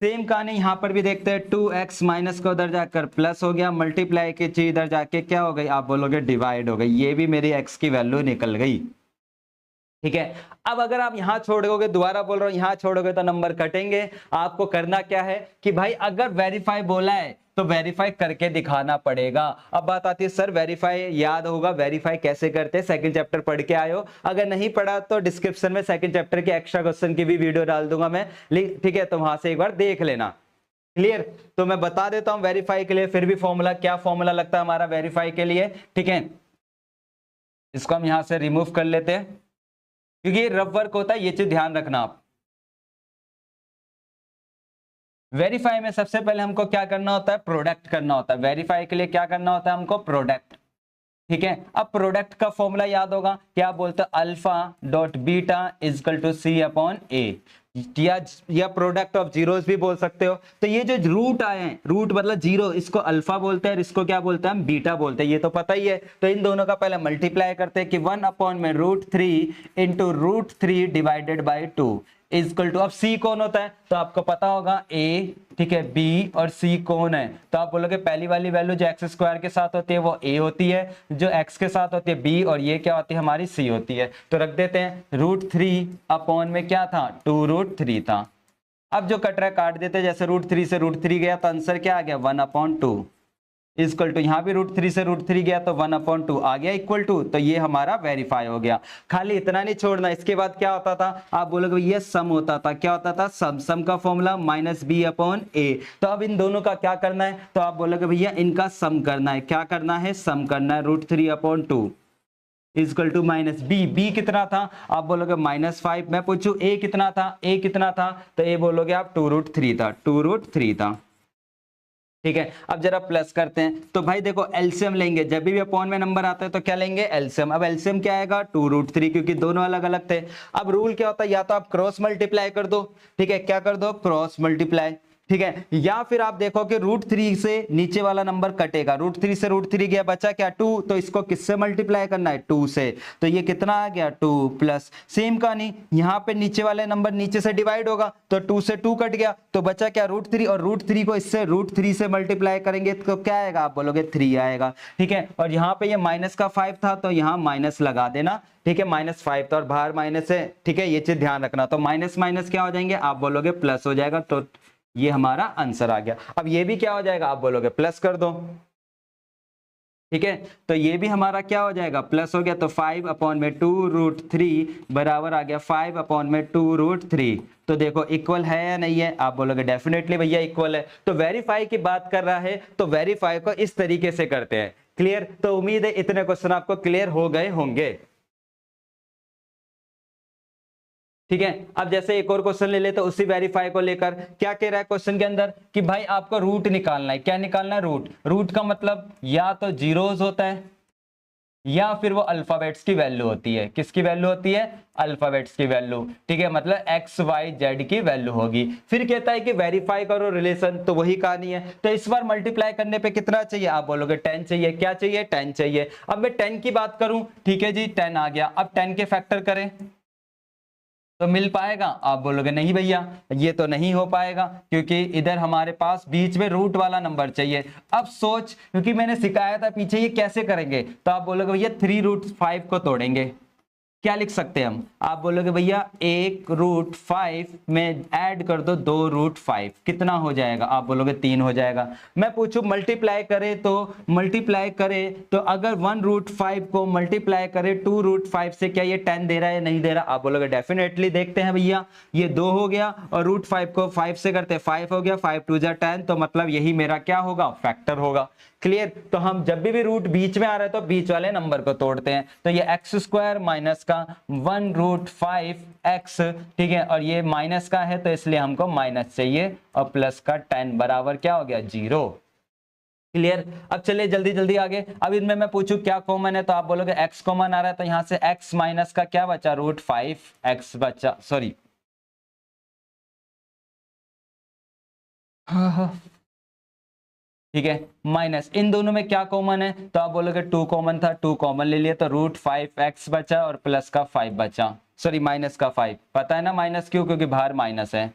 सेम कहानी यहां पर भी देखते हैं, 2x माइनस का उधर जाकर प्लस हो गया, मल्टीप्लाई की चीज इधर जाके क्या हो गई, आप बोलोगे डिवाइड हो गई, ये भी मेरी x की वैल्यू निकल गई। ठीक है। अब अगर आप यहां छोड़ोगे, दोबारा बोल रहा हूं, यहां छोड़ोगे तो नंबर कटेंगे। आपको करना क्या है कि भाई अगर वेरीफाई बोला है तो वेरीफाई करके दिखाना पड़ेगा। अब बात आती है सर वेरीफाई याद होगा, वेरीफाई कैसे करते हैं, सेकंड चैप्टर पढ़ के आए हो, अगर नहीं पढ़ा तो डिस्क्रिप्शन में सेकंड चैप्टर के एक्स्ट्रा क्वेश्चन की भी वीडियो डाल दूंगा मैं, ठीक है, तो वहां से एक बार देख लेना। क्लियर। तो मैं बता देता हूं वेरीफाई के लिए फिर भी फॉर्मूला, क्या फॉर्मूला लगता है हमारा वेरीफाई के लिए। ठीक है, इसको हम यहां से रिमूव कर लेते हैं क्योंकि ये रफ वर्क होता है, ये चीज ध्यान रखना आप। वेरीफाई में सबसे पहले हमको क्या करना होता है, प्रोडक्ट करना होता है। वेरीफाई के लिए क्या करना होता है हमको, प्रोडक्ट। ठीक है, अब प्रोडक्ट का फॉर्मूला याद होगा, क्या बोलते हैं, alpha dot beta is equal to c upon a, या प्रोडक्ट ऑफ जीरोस भी बोल सकते हो। तो ये जो रूट आए हैं, रूट मतलब जीरो, इसको अल्फा बोलते हैं और इसको क्या बोलते हैं, हम बीटा बोलते हैं, ये तो पता ही है। तो इन दोनों का पहले मल्टीप्लाई करते हैं कि 1 अपॉन में √3 into √3 divided by 2 equal two, अब सी कौन होता है तो आपको पता होगा ए, ठीक है, बी और सी कौन है, तो आप बोलोगे पहली वाली वैल्यू जो एक्स स्क्वायर के साथ होती है वो ए होती है, जो एक्स के साथ होती है बी, और ये क्या होती है हमारी सी होती है। तो रख देते हैं √3 अपॉन में क्या था, 2√3 था। अब जो कट रहा है काट देते हैं, जैसे √3 से √3 गया तो आंसर क्या आ गया, 1/2 इक्वल टू, यहाँ भी √3 से √3 गया तो 1/2 आ गया इक्वल टू, तो ये हमारा वेरीफाई हो गया। खाली इतना नहीं छोड़ना, इसके बाद क्या होता था, आप बोलोगे ये सम होता था, क्या होता था, सम का फॉर्मूला -b/a। तो अब इन दोनों का क्या करना है, तो आप बोलोगे भैया इनका सम करना है, क्या करना है, सम करना है, √3/2 इजकल टू -b कितना था, आप बोलोगे -5। मैं पूछूं a कितना था, a कितना था, तो a बोलोगे आप 2√3 था, 2√3 था। ठीक है, अब जरा प्लस करते हैं, तो भाई देखो एलसीएम लेंगे, जब भी अपॉन में नंबर आता है तो क्या लेंगे, एलसीएम। अब एलसीएम क्या आएगा, 2√3, क्योंकि दोनों अलग अलग थे। अब रूल क्या होता है, या तो आप क्रॉस मल्टीप्लाई कर दो, ठीक है, क्या कर दो, क्रॉस मल्टीप्लाई, ठीक है, या फिर आप देखो कि √3 से नीचे वाला नंबर कटेगा, √3 से √3 गया, बचा क्या 2, तो इसको किससे मल्टीप्लाई करना है, 2 से, तो ये कितना आ गया 2 प्लस, सेम कहानी यहाँ पे नीचे वाले नंबर नीचे से डिवाइड होगा, तो 2 से 2 कट गया, तो बचा क्या √3, और √3 को इससे √3 से मल्टीप्लाई करेंगे तो क्या आएगा, आप बोलोगे 3 आएगा। ठीक है, और यहाँ पे ये माइनस का 5 था तो यहाँ माइनस लगा देना, ठीक है, -5 था और बाहर माइनस है, ठीक है, ये चीज ध्यान रखना। तो माइनस माइनस क्या हो जाएंगे, आप बोलोगे प्लस हो जाएगा, तो ये हमारा आंसर आ गया। अब ये भी क्या हो जाएगा, आप बोलोगे प्लस कर दो, ठीक है, तो ये भी हमारा क्या हो जाएगा, प्लस हो गया, तो 5/2√3 बराबर आ गया 5/2√3। तो देखो इक्वल है या नहीं है, आप बोलोगे डेफिनेटली भैया इक्वल है। तो वेरीफाई की बात कर रहा है, तो वेरीफाई को इस तरीके से करते हैं। क्लियर, तो उम्मीद है इतने क्वेश्चन आपको क्लियर हो गए होंगे। ठीक है, अब जैसे एक और क्वेश्चन ले लेते, तो उसी वेरीफाई को लेकर क्या कह रहा है क्वेश्चन के अंदर कि भाई आपको रूट निकालना है, क्या निकालना है, रूट। रूट का मतलब या तो जीरोस होता है या फिर वो अल्फाबेट्स की वैल्यू होती है, किसकी वैल्यू होती है, अल्फाबेट्स की वैल्यू, ठीक है, मतलब एक्स वाई जेड की वैल्यू होगी। फिर कहता है कि वेरीफाई करो रिलेशन, तो वही कहानी है। तो इस बार मल्टीप्लाई करने पे कितना चाहिए, आप बोलोगे 10 चाहिए, क्या चाहिए, 10 चाहिए। अब मैं 10 की बात करूं, ठीक है जी, 10 आ गया, अब 10 के फैक्टर करें तो मिल पाएगा, आप बोलोगे नहीं भैया ये तो नहीं हो पाएगा, क्योंकि इधर हमारे पास बीच में रूट वाला नंबर चाहिए। अब सोच, क्योंकि मैंने सिखाया था पीछे ये कैसे करेंगे, तो आप बोलोगे भैया 3√5 को तोड़ेंगे, क्या लिख सकते हैं हम, आप बोलोगे भैया 1√5 में ऐड कर दो 2√5, कितना हो जाएगा, आप बोलोगे 3 हो जाएगा। मैं पूछूं मल्टीप्लाई करे तो अगर 1√5 को मल्टीप्लाई करे 2√5 से, क्या ये 10 दे रहा है या नहीं दे रहा, आप बोलोगे डेफिनेटली देखते हैं भैया, ये 2 हो गया और √5 को 5 से करते 5 हो गया, 5 2 जा 10, तो मतलब यही मेरा क्या होगा, फैक्टर होगा। क्लियर, तो हम जब भी रूट बीच में आ रहा है तो बीच वाले नंबर को तोड़ते हैं, तो ये x² माइनस का 1√5x, ठीक है, और ये माइनस का है तो इसलिए हमको माइनस चाहिए, और प्लस का 10 बराबर क्या हो गया, 0। क्लियर, अब चलिए जल्दी जल्दी आगे। अब इनमें मैं पूछूं क्या कॉमन है, तो आप बोलोगे x कॉमन आ रहा है, तो यहां से x माइनस का क्या बचा, √5x बचा, सॉरी हाँ, ठीक है, माइनस, इन दोनों में क्या कॉमन है, तो आप बोलोगे 2 कॉमन था, 2 कॉमन ले लिया, तो √5x बचा और प्लस का 5 बचा, सॉरी माइनस का 5, पता है ना माइनस क्यों, क्योंकि बाहर माइनस है।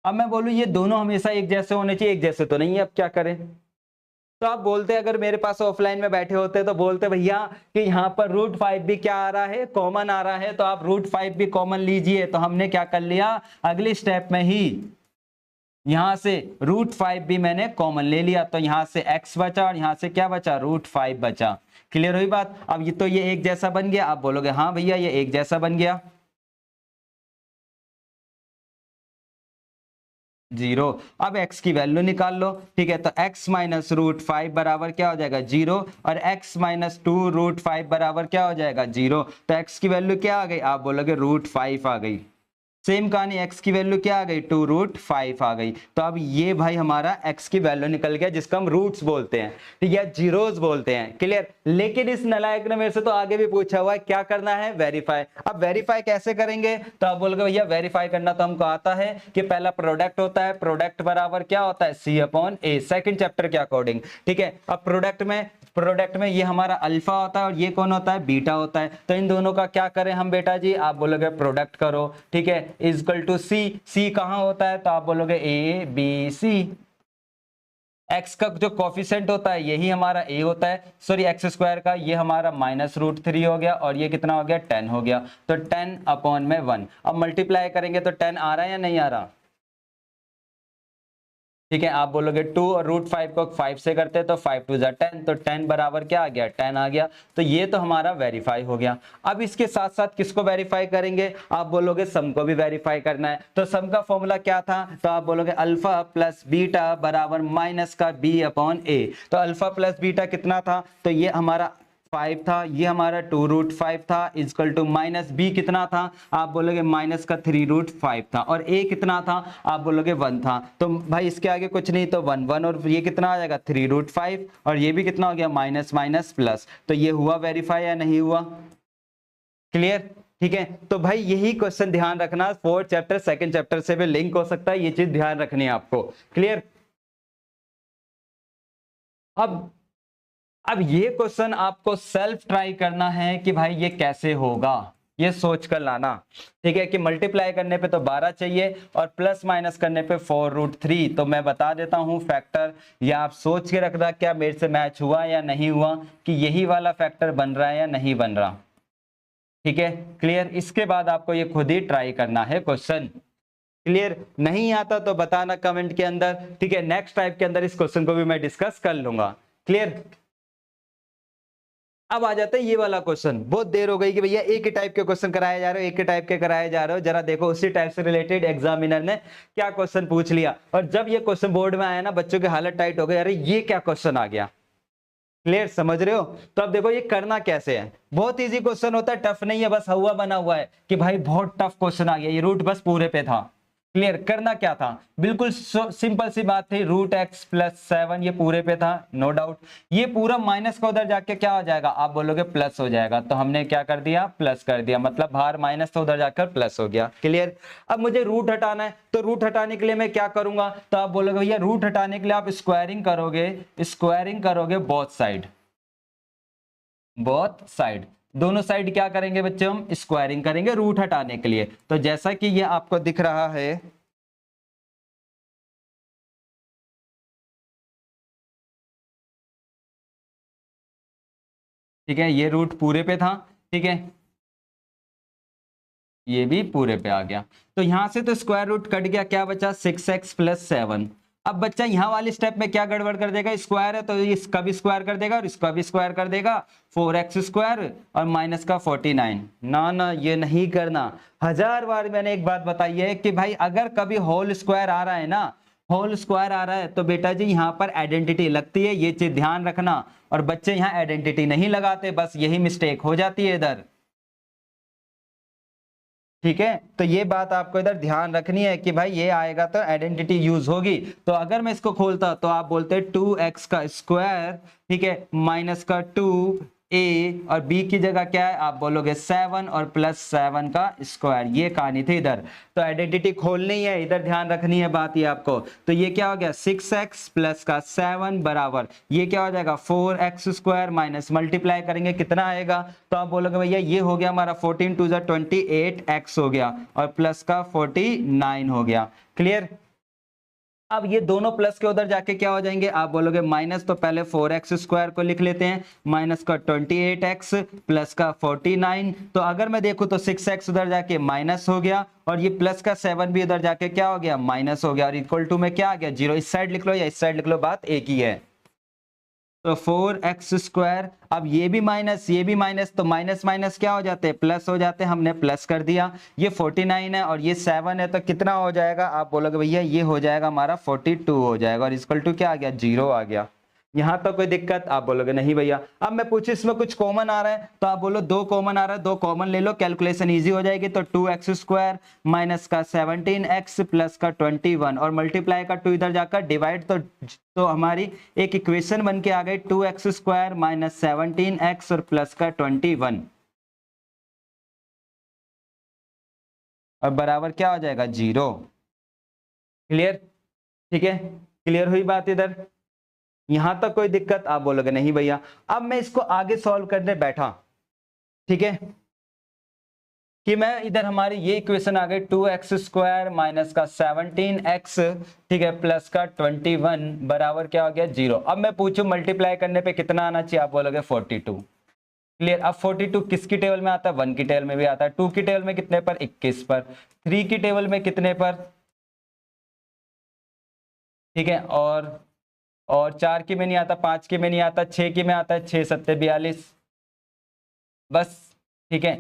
अब मैं बोलूं ये दोनों हमेशा एक जैसे होने चाहिए, एक जैसे तो नहीं है, अब क्या करें। तो आप बोलते अगर मेरे पास ऑफलाइन में बैठे होते तो बोलते भैया कि यहाँ पर √5 भी क्या आ रहा है, कॉमन आ रहा है, तो आप √5 भी कॉमन लीजिए। तो हमने क्या कर लिया, अगली स्टेप में ही यहां से √5 भी मैंने कॉमन ले लिया, तो यहां से x बचा और यहां से क्या बचा, √5 बचा। क्लियर हुई बात। अब ये तो ये एक जैसा बन गया, आप बोलोगे हाँ भैया ये एक जैसा बन गया, 0। अब x की वैल्यू निकाल लो, ठीक है, तो x माइनस √5 बराबर क्या हो जाएगा, 0, और x माइनस 2√5 बराबर क्या हो जाएगा, 0। तो x की वैल्यू क्या आ गई, आप बोलोगे √5 आ गई। सेम कहानी, x की वैल्यू क्या आ गई 2√5 आ गई। तो अब ये भाई हमारा x की वैल्यू निकल गया, जिसको हम रूट्स बोलते हैं, ठीक है, जीरोस बोलते हैं, क्लियर। लेकिन इस नालायक ने मेरे से तो आगे भी पूछा हुआ है, क्या करना है, वेरीफाई। अब वेरीफाई कैसे करेंगे, तो आप बोलोगे भैया वेरीफाई करना तो हमको आता है कि पहला प्रोडक्ट होता है, प्रोडक्ट बराबर क्या होता है C/A, सेकंड चैप्टर के अकॉर्डिंग, ठीक है। अब प्रोडक्ट में ये हमारा अल्फा होता है और ये कौन होता है, बीटा होता है। तो इन दोनों का क्या करें हम बेटा जी, आप बोलोगे प्रोडक्ट करो, ठीक है, इज इक्वल टू सी कहां होता है, तो आप बोलोगे ABC। x का जो कॉफिशिएंट होता है यही हमारा a होता है, सॉरी x² का ये हमारा -√3 हो गया, और ये कितना हो गया 10 हो गया। तो 10/1। अब मल्टीप्लाई करेंगे तो 10 आ रहा है या नहीं आ रहा, ठीक है। आप बोलोगे 2 और √5 को 5 से करते हैं तो 5 2 10, तो 10 बराबर क्या आ गया 10 आ गया। तो ये तो हमारा वेरीफाई हो गया। अब इसके साथ साथ किसको वेरीफाई करेंगे, आप बोलोगे सम को भी वेरीफाई करना है। तो सम का फॉर्मूला क्या था, तो आप बोलोगे अल्फा प्लस बीटा बराबर माइनस का B/A। तो अल्फा प्लस बीटा कितना था, तो ये हमारा 5 था, ये हमारा 2√5 था, इजकल टू माइनस b कितना था, आप बोलोगे माइनस का 3√5 था, और a कितना था, आप बोलोगे 1 था। तो भाई इसके आगे कुछ नहीं, तो 1 1, और ये कितना आ जाएगा 3√5, और ये भी कितना हो गया माइनस माइनस प्लस। तो ये हुआ वेरीफाई या नहीं हुआ, क्लियर, ठीक है। तो भाई यही क्वेश्चन ध्यान रखना, 4th चैप्टर 2nd चैप्टर से भी लिंक हो सकता है, ये चीज ध्यान रखनी है आपको, क्लियर। अब ये क्वेश्चन आपको सेल्फ ट्राई करना है कि भाई ये कैसे होगा, ये सोच कर लाना, ठीक है, कि मल्टीप्लाई करने पे तो 12 चाहिए और प्लस माइनस करने पे 4√3। तो मैं बता देता हूं फैक्टर, या आप सोच के रखना क्या मेरे से मैच हुआ या नहीं हुआ, कि यही वाला फैक्टर बन रहा है या नहीं बन रहा, ठीक है, क्लियर। इसके बाद आपको ये खुद ही ट्राई करना है क्वेश्चन, क्लियर। नहीं आता तो बताना कमेंट के अंदर, ठीक है। नेक्स्ट टाइप के अंदर इस क्वेश्चन को भी मैं डिस्कस कर लूंगा, क्लियर। अब आ जाता है ये वाला क्वेश्चन, बहुत देर हो गई कि भैया एक ही टाइप के क्वेश्चन कराए जा रहे हो, एक ही टाइप के कराए जा रहे हो, जरा देखो उसी टाइप से रिलेटेड एग्जामिनर ने क्या क्वेश्चन पूछ लिया। और जब ये क्वेश्चन बोर्ड में आया ना, बच्चों की हालत टाइट हो गई, अरे ये क्या क्वेश्चन आ गया, क्लियर, समझ रहे हो। तो अब देखो ये करना कैसे है, बहुत इजी क्वेश्चन होता है, टफ नहीं है, बस हुआ बना हुआ है कि भाई बहुत टफ क्वेश्चन आ गया, ये रूट बस पूरे पे था, क्लियर। करना क्या था, बिल्कुल सिंपल सी बात थी, √x + 7 ये पूरे पे था, नो डाउट। ये पूरा माइनस का उधर जाके क्या हो जाएगा, आप बोलोगे प्लस हो जाएगा, तो हमने क्या कर दिया, प्लस कर दिया, मतलब बाहर माइनस तो उधर जाकर प्लस हो गया, क्लियर। अब मुझे रूट हटाना है, तो रूट हटाने के लिए मैं क्या करूंगा, तो आप बोलोगे भैया रूट हटाने के लिए आप स्क्वायरिंग करोगे बोथ साइड, दोनों साइड क्या करेंगे बच्चे, हम स्क्वायरिंग करेंगे रूट हटाने के लिए। तो जैसा कि ये आपको दिख रहा है, ठीक है, ये रूट पूरे पे था, ठीक है, ये भी पूरे पे आ गया। तो यहां से तो स्क्वायर रूट कट गया, क्या बचा 6x + 7। अब बच्चा यहाँ वाली स्टेप में क्या गड़बड़ कर देगा, स्क्वायर है तो इसका भी स्क्वायर कर देगा और इसका भी स्क्वायर कर देगा, 4x² और माइनस का 49। ना ना ये नहीं करना, 1000 बार मैंने एक बात बताई है कि भाई अगर कभी होल स्क्वायर आ रहा है ना, होल स्क्वायर आ रहा है तो बेटा जी यहाँ पर आइडेंटिटी लगती है, ये चीज ध्यान रखना। और बच्चे यहाँ आइडेंटिटी नहीं लगाते, बस यही मिस्टेक हो जाती है इधर, ठीक है। तो ये बात आपको इधर ध्यान रखनी है कि भाई ये आएगा तो आइडेंटिटी यूज होगी। तो अगर मैं इसको खोलता तो आप बोलते 2x², ठीक है, माइनस का 2a, और b की जगह क्या है, आप बोलोगे 7 और +7 का स्क्वायर, ये कहानी थी इधर। तो आइडेंटिटी खोलनी है, इधर ध्यान रखनी है बात ये आपको। तो ये क्या हो गया 6x + 7 बराबर, ये क्या हो जाएगा 4x² माइनस, मल्टीप्लाई करेंगे कितना आएगा, तो आप बोलोगे भैया ये हो गया हमारा 14 2 28x हो गया, और प्लस का 49 हो गया, क्लियर। अब ये दोनों प्लस के उधर जाके क्या हो जाएंगे, आप बोलोगे माइनस, तो पहले 4x² को लिख लेते हैं, माइनस का 28x प्लस का 49। तो अगर मैं देखूं तो 6x उधर जाके माइनस हो गया, और ये प्लस का 7 भी उधर जाके क्या हो गया माइनस हो गया, और इक्वल टू में क्या आ गया 0। इस साइड लिख लो या इस साइड लिख लो, बात एक ही है। तो 4x², अब ये भी माइनस, तो माइनस माइनस क्या हो जाते हैं, प्लस हो जाते हैं, हमने प्लस कर दिया। ये 49 है और ये 7 है, तो कितना हो जाएगा, आप बोलोगे भैया ये हो जाएगा हमारा 42 हो जाएगा, और इक्वल टू क्या आ गया 0 आ गया। यहां तो कोई दिक्कत? आप बोलोगे नहीं भैया। अब मैं पूछूं इसमें कुछ कॉमन आ रहा है तो आप बोलो 2 कॉमन आ रहा है, 2 कॉमन ले लो, कैलकुलेशन इजी हो जाएगी। तो 2x स्क्वायर माइनस का 17x प्लस का 21 और मल्टीप्लाई का 2 इधर जाकर डिवाइड, तो हमारी एक इक्वेशन बन के आ गई 2x स्क्वायर माइनस 17x और प्लस का 21 और बराबर क्या हो जाएगा 0। क्लियर? ठीक है, क्लियर हुई बात इधर? यहां तक कोई दिक्कत? आप बोलोगे नहीं भैया। अब मैं इसको आगे सॉल्व करने बैठा, ठीक है, कि मैं इधर हमारी ये इक्वेशन आ गई 2x स्क्वायर माइनस का 17x, ठीक है, प्लस का 21 बराबर क्या हो गया 0। अब मैं पूछूं मल्टीप्लाई करने पे कितना आना चाहिए? आप बोलोगे 42। क्लियर? अब 42 किसकी टेबल में आता है? 1 की टेबल में भी आता है। 2 की टेबल में कितने पर? 21 पर। 3 की टेबल में कितने पर? ठीक है, और 4 की में नहीं आता, 5 की में नहीं आता, 6 की में आता है, 6 7 42 बस। ठीक है,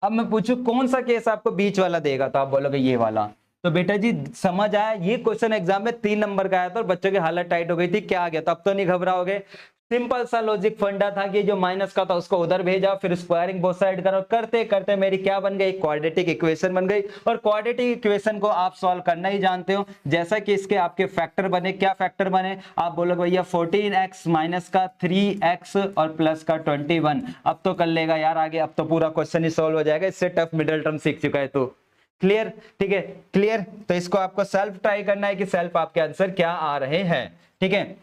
अब मैं पूछूं कौन सा केस आपको बीच वाला देगा? तो आप बोलोगे ये वाला। तो बेटा जी समझ आया, ये क्वेश्चन एग्जाम में 3 नंबर का आया था और बच्चों की हालत टाइट हो गई थी, क्या आ गया? तो अब तो नहीं घबराओगे। सिंपल सा लॉजिक फंडा था कि जो माइनस का था उसको उधर भेजा, फिर स्क्वायरिंग बोथ साइड करो, करते करते मेरी क्या बन गई? क्वाड्रेटिक इक्वेशन बन गई। और क्वाड्रेटिक इक्वेशन को आप सॉल्व करना ही जानते हो, जैसा कि इसके आपके फैक्टर बने। क्या फैक्टर बने? आप बोलोगे भैया 14x माइनस का 3x और प्लस का 21। अब तो कर लेगा यार आगे, अब तो पूरा क्वेश्चन ही सॉल्व हो जाएगा, इससे टफ मिडिल टर्म सीख चुका है तो। क्लियर? ठीक है, क्लियर। तो इसको आपको सेल्फ ट्राई करना है कि सेल्फ आपके आंसर क्या आ रहे हैं। ठीक है,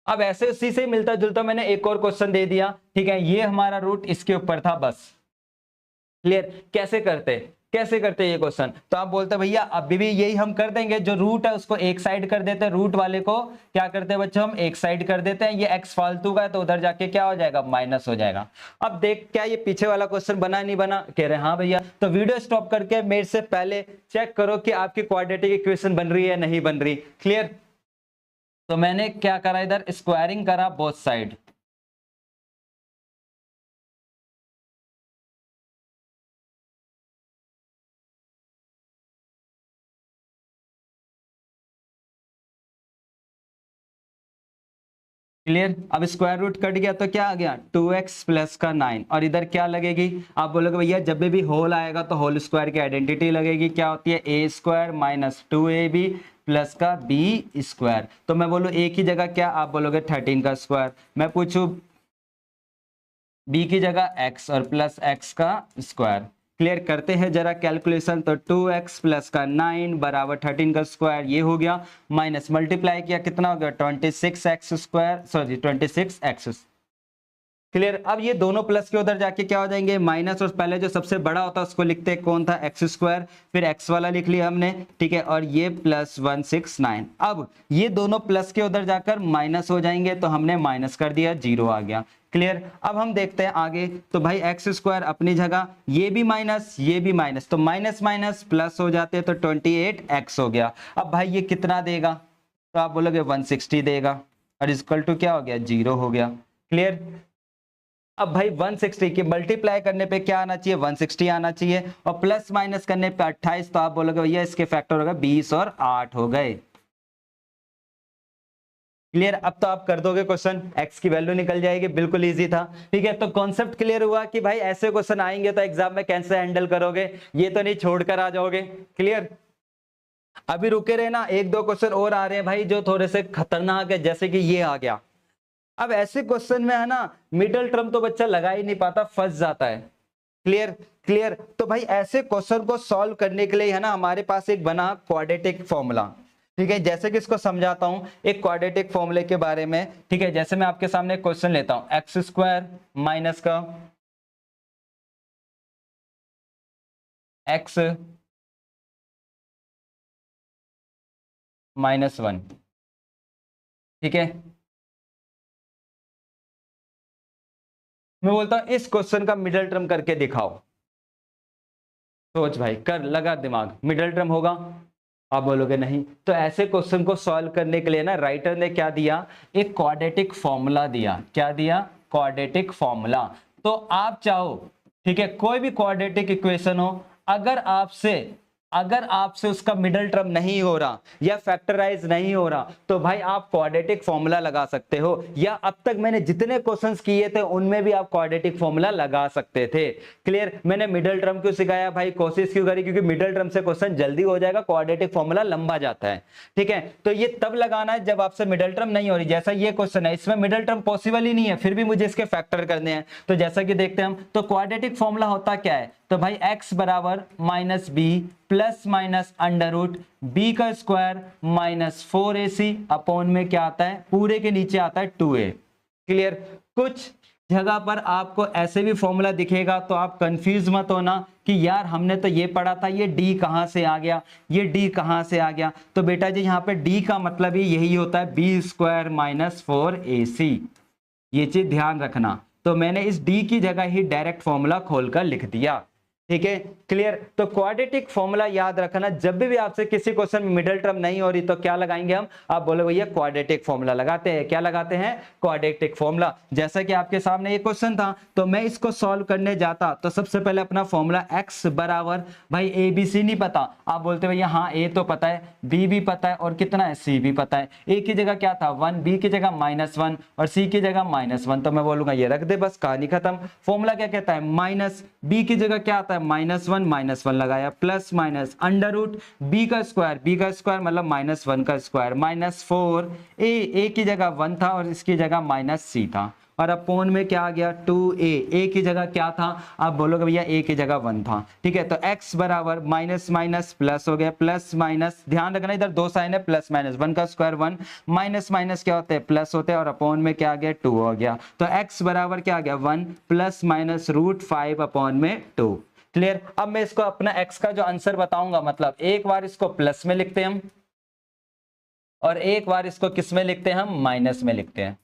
अब ऐसे उसी से मिलता जुलता मैंने एक और क्वेश्चन दे दिया। ठीक है, ये हमारा रूट इसके ऊपर था बस। क्लियर? कैसे करते ये क्वेश्चन? तो आप बोलते भैया अभी भी यही हम कर देंगे, जो रूट है उसको एक साइड कर देते हैं, रूट वाले को क्या करते हैं बच्चों? हम एक साइड कर देते हैं। ये x फालतू का है तो उधर जाके क्या हो जाएगा? माइनस हो जाएगा। अब देख क्या ये पीछे वाला क्वेश्चन बना नहीं बना? कह रहे हाँ भैया। तो वीडियो स्टॉप करके मेरे से पहले चेक करो कि आपकी क्वाड्रेटिक इक्वेशन बन रही है नहीं बन रही। क्लियर? तो मैंने क्या करा इधर? स्क्वायरिंग करा बोथ साइड। क्लियर? अब स्क्वायर रूट कट गया तो क्या आ गया? 2x प्लस का 9 और इधर क्या लगेगी? आप बोलोगे भैया जब भी होल आएगा तो होल स्क्वायर की आइडेंटिटी लगेगी, क्या होती है? a square minus 2ab plus का b स्क्वायर। तो मैं बोलूँ a की जगह क्या? आप बोलोगे 13 का स्क्वायर। मैं पूछूं b की जगह x और प्लस x का स्क्वायर। क्लियर? करते हैं जरा कैलकुलेशन। तो 2x प्लस का 9 बराबर 13 का स्क्वायर, ये हो गया, माइनस मल्टीप्लाई किया कितना हो गया? 26x square, sorry 26x। Clear? अब ये दोनों प्लस के उधर जाके क्या हो जाएंगे? माइनस, और पहले जो सबसे बड़ा होता है उसको लिखते हैं, कौन था? एक्स स्क्वायर, फिर एक्स वाला लिख लिया हमने। ठीक है, और ये प्लस 169। अब ये दोनों प्लस के उधर जाकर माइनस हो जाएंगे तो हमने माइनस कर दिया, 0 आ गया। क्लियर? अब हम देखते हैं आगे। तो भाई एक्स स्क्वायर अपनी जगह, ये भी माइनस ये भी माइनस, तो माइनस माइनस प्लस हो जाते हैं, तो 28x हो गया। अब भाई ये कितना देगा? तो आप बोलोगे 160 देगा, और इक्वल टू क्या हो गया? 0 हो गया। क्लियर? अब भाई 160 की मल्टीप्लाई करने पे क्या आना चाहिए? 160 आना चाहिए, और प्लस माइनस करने पे 28। तो आप बोलोगे भैया इसके फैक्टर होगा 20 और 8 हो गए। क्लियर? अब तो आप कर दोगे क्वेश्चन, x की वैल्यू निकल जाएगी, बिल्कुल इजी था। ठीक है, तो कॉन्सेप्ट क्लियर हुआ कि भाई ऐसे क्वेश्चन आएंगे तो एग्जाम में कैसे हैंडल करोगे, ये तो नहीं छोड़कर आ जाओगे। क्लियर? अभी रुके रहे ना, एक दो क्वेश्चन और आ रहे हैं भाई जो थोड़े से खतरनाक है, जैसे कि ये आ गया। अब ऐसे क्वेश्चन में है ना, मिडिल टर्म तो बच्चा लगा ही नहीं पाता, फंस जाता है। क्लियर? क्लियर? तो भाई ऐसे क्वेश्चन को सॉल्व करने के लिए है ना, हमारे पास एक बना क्वाड्रेटिक फॉर्मूला। ठीक है, जैसे कि इसको समझाता हूं एक क्वाड्रेटिक फॉर्मूले के बारे में। ठीक है, जैसे मैं आपके सामने क्वेश्चन लेता हूं, एक्स स्क्वायर माइनस का एक्स माइनस 1। ठीक है, मैं बोलता हूं इस क्वेश्चन का मिडिल टर्म करके दिखाओ। सोच भाई, कर, लगा दिमाग, मिडिल टर्म होगा? आप बोलोगे नहीं। तो ऐसे क्वेश्चन को सॉल्व करने के लिए ना राइटर ने क्या दिया? एक क्वाड्रेटिक फॉर्मूला दिया। क्या दिया? Quadratic formula. तो आप चाहो, ठीक है, कोई भी क्वाड्रेटिक इक्वेशन हो, अगर आपसे अगर आपसे उसका मिडल टर्म नहीं हो रहा या फैक्टराइज नहीं हो रहा तो भाई आप क्वाड्रेटिक फॉर्मूला लगा सकते हो, या अब तक मैंने जितने क्वेश्चंस किए थे उनमें भी आप क्वाड्रेटिक फॉर्मूला लगा सकते थे। क्लियर। मैंने मिडल टर्म क्यों सिखाया भाई, कोशिश क्यों करी, क्योंकि मिडल टर्म से क्वेश्चन जल्दी हो जाएगा, क्वाड्रेटिक फॉर्मूला लंबा जाता है। ठीक है, तो ये तब लगाना है जब आपसे मिडल टर्म नहीं हो रही। जैसा ये क्वेश्चन है इसमें मिडल टर्म पॉसिबल ही नहीं है, फिर भी मुझे इसके फैक्टर करने हैं। तो जैसा कि देखते हैं हम, तो क्वाड्रेटिक फॉर्मूला होता क्या है, तो भाई x बराबर minus b plus minus under root b का स्क्वायर माइनस 4ac अपॉन में क्या आता है, पूरे के नीचे आता है 2a। क्लियर। कुछ जगह पर आपको ऐसे भी फॉर्मूला दिखेगा तो आप कंफ्यूज मत होना कि यार हमने तो ये पढ़ा था, ये d कहां से आ गया, ये d कहां से आ गया। तो बेटा जी यहाँ पे d का मतलब ही यही होता है बी स्क्वायर माइनस 4ac, ये चीज ध्यान रखना। तो मैंने इस d की जगह ही डायरेक्ट फॉर्मूला खोलकर लिख दिया। ठीक है, क्लियर। तो क्वाड्रेटिक फॉर्मूला याद रखना, जब भी आपसे किसी क्वेश्चन में मिडिल टर्म नहीं हो रही तो क्या लगाएंगे हम, आप बोले भैया क्वाड्रेटिक फॉर्मूला लगाते हैं। क्या लगाते हैं, क्वाड्रेटिक फॉर्मूला। जैसा कि आपके सामने ये क्वेश्चन था तो मैं इसको सॉल्व करने जाता तो सबसे पहले अपना फॉर्मूला x बराबर, भाई ए बी सी नहीं पता, आप बोलते भैया हाँ ए तो पता है, बी भी पता है और कितना है सी भी पता है। ए की जगह क्या था 1, बी की जगह -1 और सी की जगह -1, तो मैं बोलूंगा ये रख दे, बस कहानी खत्म। फॉर्मूला क्या कहता है, माइनस बी की जगह क्या आता है -1 लगाया plus minus under root b का स्क्वायर मतलब -1 का स्क्वायर -4 ए की जगह 1 था और इसकी जगह -c था और अपोन में क्या आ गया 2a, a की जगह क्या था, आप बोलोगे भैया a की जगह 1 था। ठीक है, तो x बराबर माइनस माइनस प्लस हो गया, प्लस माइनस ध्यान रखना इधर दो साइन है प्लस माइनस, 1 का स्क्वायर 1 माइनस माइनस क्या होते हैं प्लस होते हैं और अपोन में क्या आ गया 2 हो गया। तो x बराबर क्या आ गया 1 प्लस माइनस √5 अपोन में 2। क्लियर। अब मैं इसको अपना x का जो आंसर बताऊंगा, मतलब एक बार इसको प्लस में लिखते हैं हम और एक बार इसको किस में लिखते हैं हम, माइनस में लिखते हैं।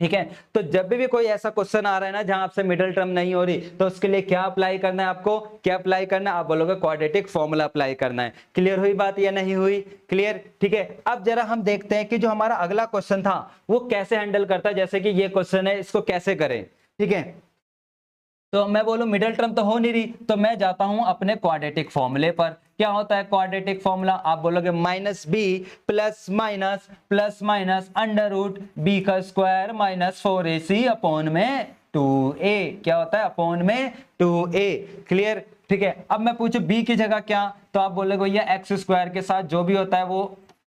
ठीक है, तो जब भी कोई ऐसा क्वेश्चन आ रहा है ना जहां आपसे मिडिल टर्म नहीं हो रही तो उसके लिए क्या अप्लाई करना है, आपको क्या अप्लाई करना है, आप बोलोगे क्वाड्रेटिक फॉर्मूला अप्लाई करना है। क्लियर हुई बात या नहीं हुई, क्लियर। ठीक है, अब जरा हम देखते हैं कि जो हमारा अगला क्वेश्चन था वो कैसे हैंडल करता है। जैसे कि ये क्वेश्चन है, इसको कैसे करें। ठीक है, तो मैं बोलूं मिडिल टर्म तो हो नहीं रही तो मैं जाता हूं अपने क्वाड्रेटिक फॉर्मूले पर। क्या होता है क्वाड्रेटिक फॉर्मूला, आप बोलोगे minus b plus minus under root b का स्क्वायर माइनस 4ac अपॉन में 2a। क्या होता है, अपॉन में 2a। क्लियर। ठीक है, अब मैं पूछूं b की जगह क्या, तो आप बोलोगे भैया एक्स स्क्वायर के साथ जो भी होता है वो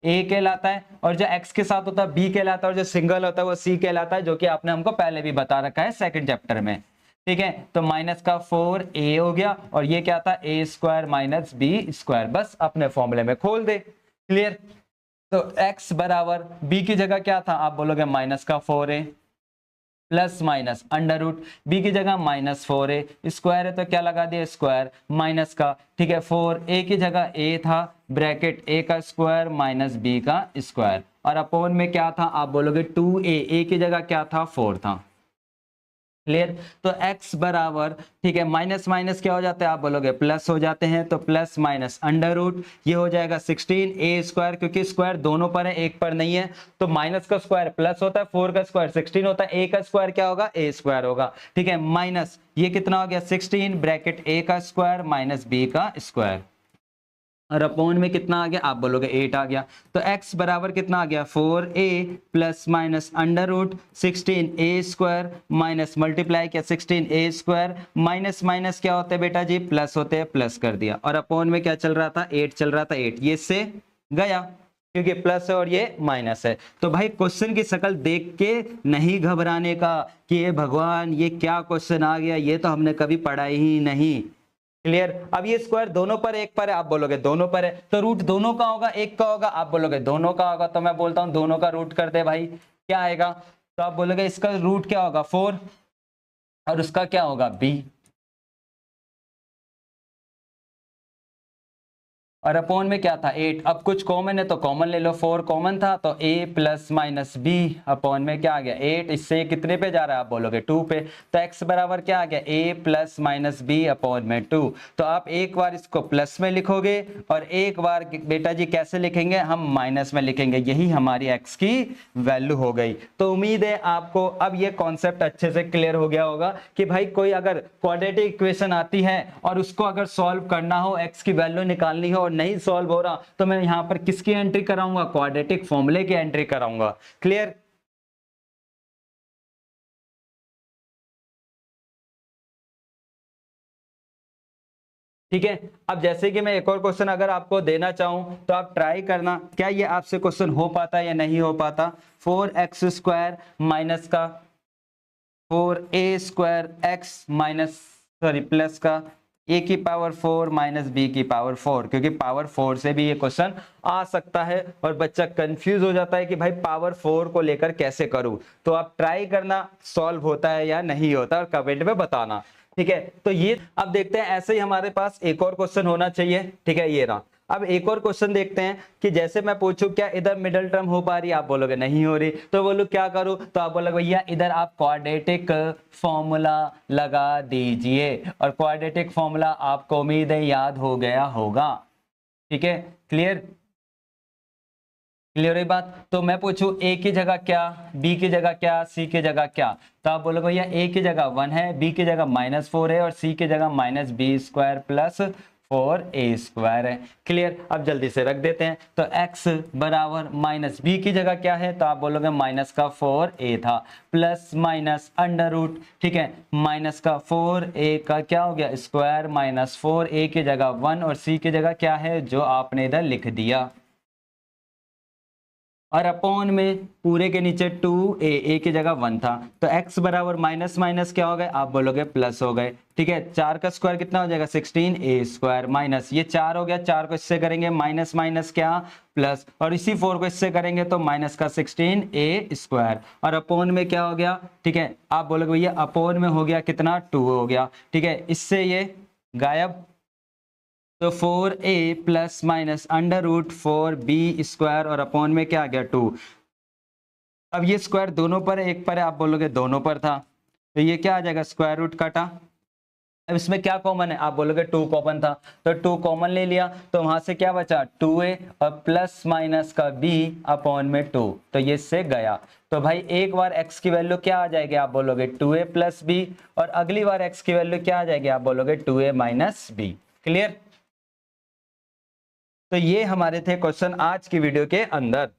a कहलाता है और जो x के साथ होता है b कहलाता है और जो सिंगल होता है वो c कहलाता है, जो कि आपने हमको पहले भी बता रखा है सेकंड चैप्टर में। ठीक है, तो माइनस का 4a हो गया और ये क्या था a square minus b square, बस अपने फॉर्मूले में खोल दे। क्लियर। तो x बराबर b की जगह क्या था, आप बोलोगे माइनस का 4a plus minus under root b की जगह -4a स्क्वायर है तो क्या लगा दिया स्क्वायर माइनस का। ठीक है, 4a की जगह a था ब्रैकेट a का स्क्वायर माइनस b का स्क्वायर और अपोन में क्या था, आप बोलोगे 2a, a की जगह क्या था 4 था। क्लियर। तो x बराबर, ठीक है, माइनस माइनस क्या हो जाता है, आप बोलोगे प्लस हो जाते हैं, तो प्लस माइनस अंडर रूट ये हो जाएगा 16a स्क्वायर, क्योंकि स्क्वायर दोनों पर है एक पर नहीं है तो माइनस का स्क्वायर प्लस होता है, 4 का स्क्वायर 16 होता है, a का स्क्वायर क्या होगा a स्क्वायर होगा। ठीक है, माइनस ये कितना हो गया 16 ब्रैकेट a का स्क्वायर माइनस b का स्क्वायर और अपोन में कितना आ गया, आप बोलोगे 8 आ गया। तो x बराबर कितना आ गया 4a plus minus under root 16a square minus multiply किया 16a स्क्वायर माइनस माइनस क्या होते हैं बेटा जी प्लस होते हैं, प्लस कर दिया और अपोन में क्या चल रहा था 8 चल रहा था, 8 ये इससे गया क्योंकि प्लस है और ये माइनस है। तो भाई क्वेश्चन की शक्ल देख के नहीं घबराने का कि ये भगवान ये क्या क्वेश्चन आ गया, ये तो हमने कभी पढ़ा ही नहीं। क्लियर। अब ये स्क्वायर दोनों पर एक पर है, आप बोलोगे दोनों पर है तो रूट दोनों का होगा एक का होगा, आप बोलोगे दोनों का होगा, तो मैं बोलता हूं दोनों का रूट कर दे भाई, क्या आएगा, तो आप बोलोगे इसका रूट क्या होगा 4 और उसका क्या होगा b और अपॉन में क्या था 8। अब कुछ कॉमन है तो कॉमन ले लो, 4 कॉमन था तो a plus minus b upon में क्या आ गया 8। इससे कितने पे जा रहा है आप बोलोगे 2 पे, तो x बराबर क्या आ गया a plus minus b upon में 2। तो आप एक बार इसको प्लस में लिखोगे और एक बार बेटा जी कैसे लिखेंगे, हम माइनस में लिखेंगे। यही हमारी x की वैल्यू हो गई। तो उम्मीद है आपको अब ये कॉन्सेप्ट अच्छे से क्लियर हो गया होगा कि भाई कोई अगर क्वाड्रेटिक इक्वेशन आती है और उसको अगर सॉल्व करना हो, x की वैल्यू निकालनी हो और नहीं सॉल्व हो रहा, तो मैं यहां पर किसकी एंट्री कराऊंगा, क्वाड्रेटिक फॉर्मूले की एंट्री कराऊंगा। क्लियर? ठीक है। अब जैसे कि मैं एक और क्वेश्चन अगर आपको देना चाहूं तो आप ट्राई करना, क्या ये आपसे क्वेश्चन हो पाता है या नहीं हो पाता। 4x² माइनस का 4a² x माइनस प्लस का a की पावर 4 माइनस b की पावर 4, क्योंकि पावर 4 से भी ये क्वेश्चन आ सकता है और बच्चा कंफ्यूज हो जाता है कि भाई पावर 4 को लेकर कैसे करूं। तो आप ट्राई करना सॉल्व होता है या नहीं होता और कमेंट में बताना। ठीक है, तो ये अब देखते हैं, ऐसे ही हमारे पास एक और क्वेश्चन होना चाहिए। ठीक है, ये रहा। अब एक और क्वेश्चन देखते हैं कि जैसे मैं पूछूं क्या इधर मिडिल टर्म हो पा रही है, आप बोलोगे नहीं हो रही, तो बोलो क्या करूं, तो आप बोलोगे भैया इधर आप क्वाड्रेटिक फॉर्मूला लगा दीजिए। और क्वाड्रेटिक फॉर्मूला आपको उम्मीद है याद हो गया होगा। ठीक है, क्लियर? क्लियर है बात? तो मैं पूछूं a की जगह क्या, b की जगह क्या, c की जगह क्या, तो आप बोलोगे भैया a की जगह 1 है, b की जगह -4 है और c की जगह -b² प्लस 4a² है। क्लियर? अब जल्दी से रख देते हैं। तो x बराबर माइनस b की जगह क्या है, तो आप बोलोगे माइनस का 4a था प्लस माइनस अंडर रूट। ठीक है, माइनस का 4a का क्या हो गया स्क्वायर माइनस 4a की जगह 1 और c की जगह क्या है जो आपने इधर लिख दिया, और अपॉन में पूरे के नीचे 2a की जगह 1 था। तो x बराबर माइनस माइनस क्या हो गए, आप बोलोगे प्लस हो गए। ठीक है, 4 का स्क्वायर कितना हो जाएगा 16a² माइनस ये 4 हो गया, 4 को इससे करेंगे माइनस माइनस क्या प्लस, और इसी 4 को इससे करेंगे तो माइनस का 16a² और अपॉन में क्या हो गया। ठीक है, आप बोलोगे भैया अपॉन में हो गया कितना 2 हो गया। ठीक है, इससे ये गायब, तो 4a plus minus under root 4b² और अपॉन में क्या आ गया 2। अब ये स्क्वायर दोनों पर है, एक पर है, आप बोलोगे दोनों पर था, तो ये क्या आ जाएगा स्क्वायर रूट काटा। अब इसमें क्या कॉमन है, आप बोलोगे 2 कॉमन था, तो 2 कॉमन ले लिया, तो वहां से क्या बचा 2a और प्लस माइनस का b अपॉन में 2, तो ये इससे गया। तो भाई एक बार x की वैल्यू क्या आ जाएगी, आप बोलोगे 2a प्लस b, और अगली बार x की वैल्यू क्या आ जाएगी, आप बोलोगे 2a माइनस b। क्लियर? तो ये हमारे थे क्वेश्चन आज की वीडियो के अंदर।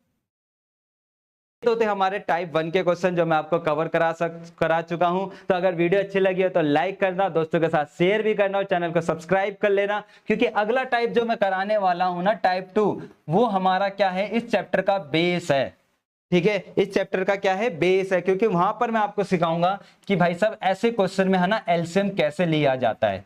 तो थे हमारे टाइप 1 के क्वेश्चन जो मैं आपको कवर करा चुका हूं। तो अगर वीडियो अच्छी लगी हो तो लाइक करना, दोस्तों के साथ शेयर भी करना और चैनल को सब्सक्राइब कर लेना, क्योंकि अगला टाइप जो मैं कराने वाला हूं ना टाइप 2, वो हमारा क्या है इस चैप्टर का बेस है। ठीक है, इस चैप्टर का क्या है बेस है, क्योंकि वहां पर मैं आपको सिखाऊंगा कि भाई साहब ऐसे क्वेश्चन में है ना एलसीएम कैसे लिया जाता है।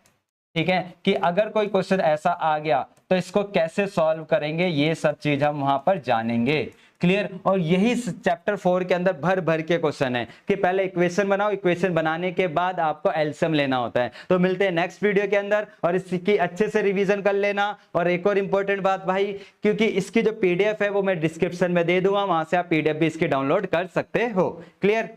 ठीक है, कि अगर कोई क्वेश्चन ऐसा आ गया तो इसको कैसे सॉल्व करेंगे, ये सब चीज हम वहां पर जानेंगे। क्लियर? और यही चैप्टर 4 के अंदर भर भर के क्वेश्चन है कि पहले इक्वेशन बनाओ, इक्वेशन बनाने के बाद आपको एलसीएम लेना होता है। तो मिलते हैं नेक्स्ट वीडियो के अंदर, और इसकी अच्छे से रिवीजन कर लेना। और एक और इंपॉर्टेंट बात भाई, क्योंकि इसकी जो पीडीएफ है वो मैं डिस्क्रिप्शन में दे दूंगा, वहां से आप पीडीएफ भी इसकी डाउनलोड कर सकते हो। क्लियर?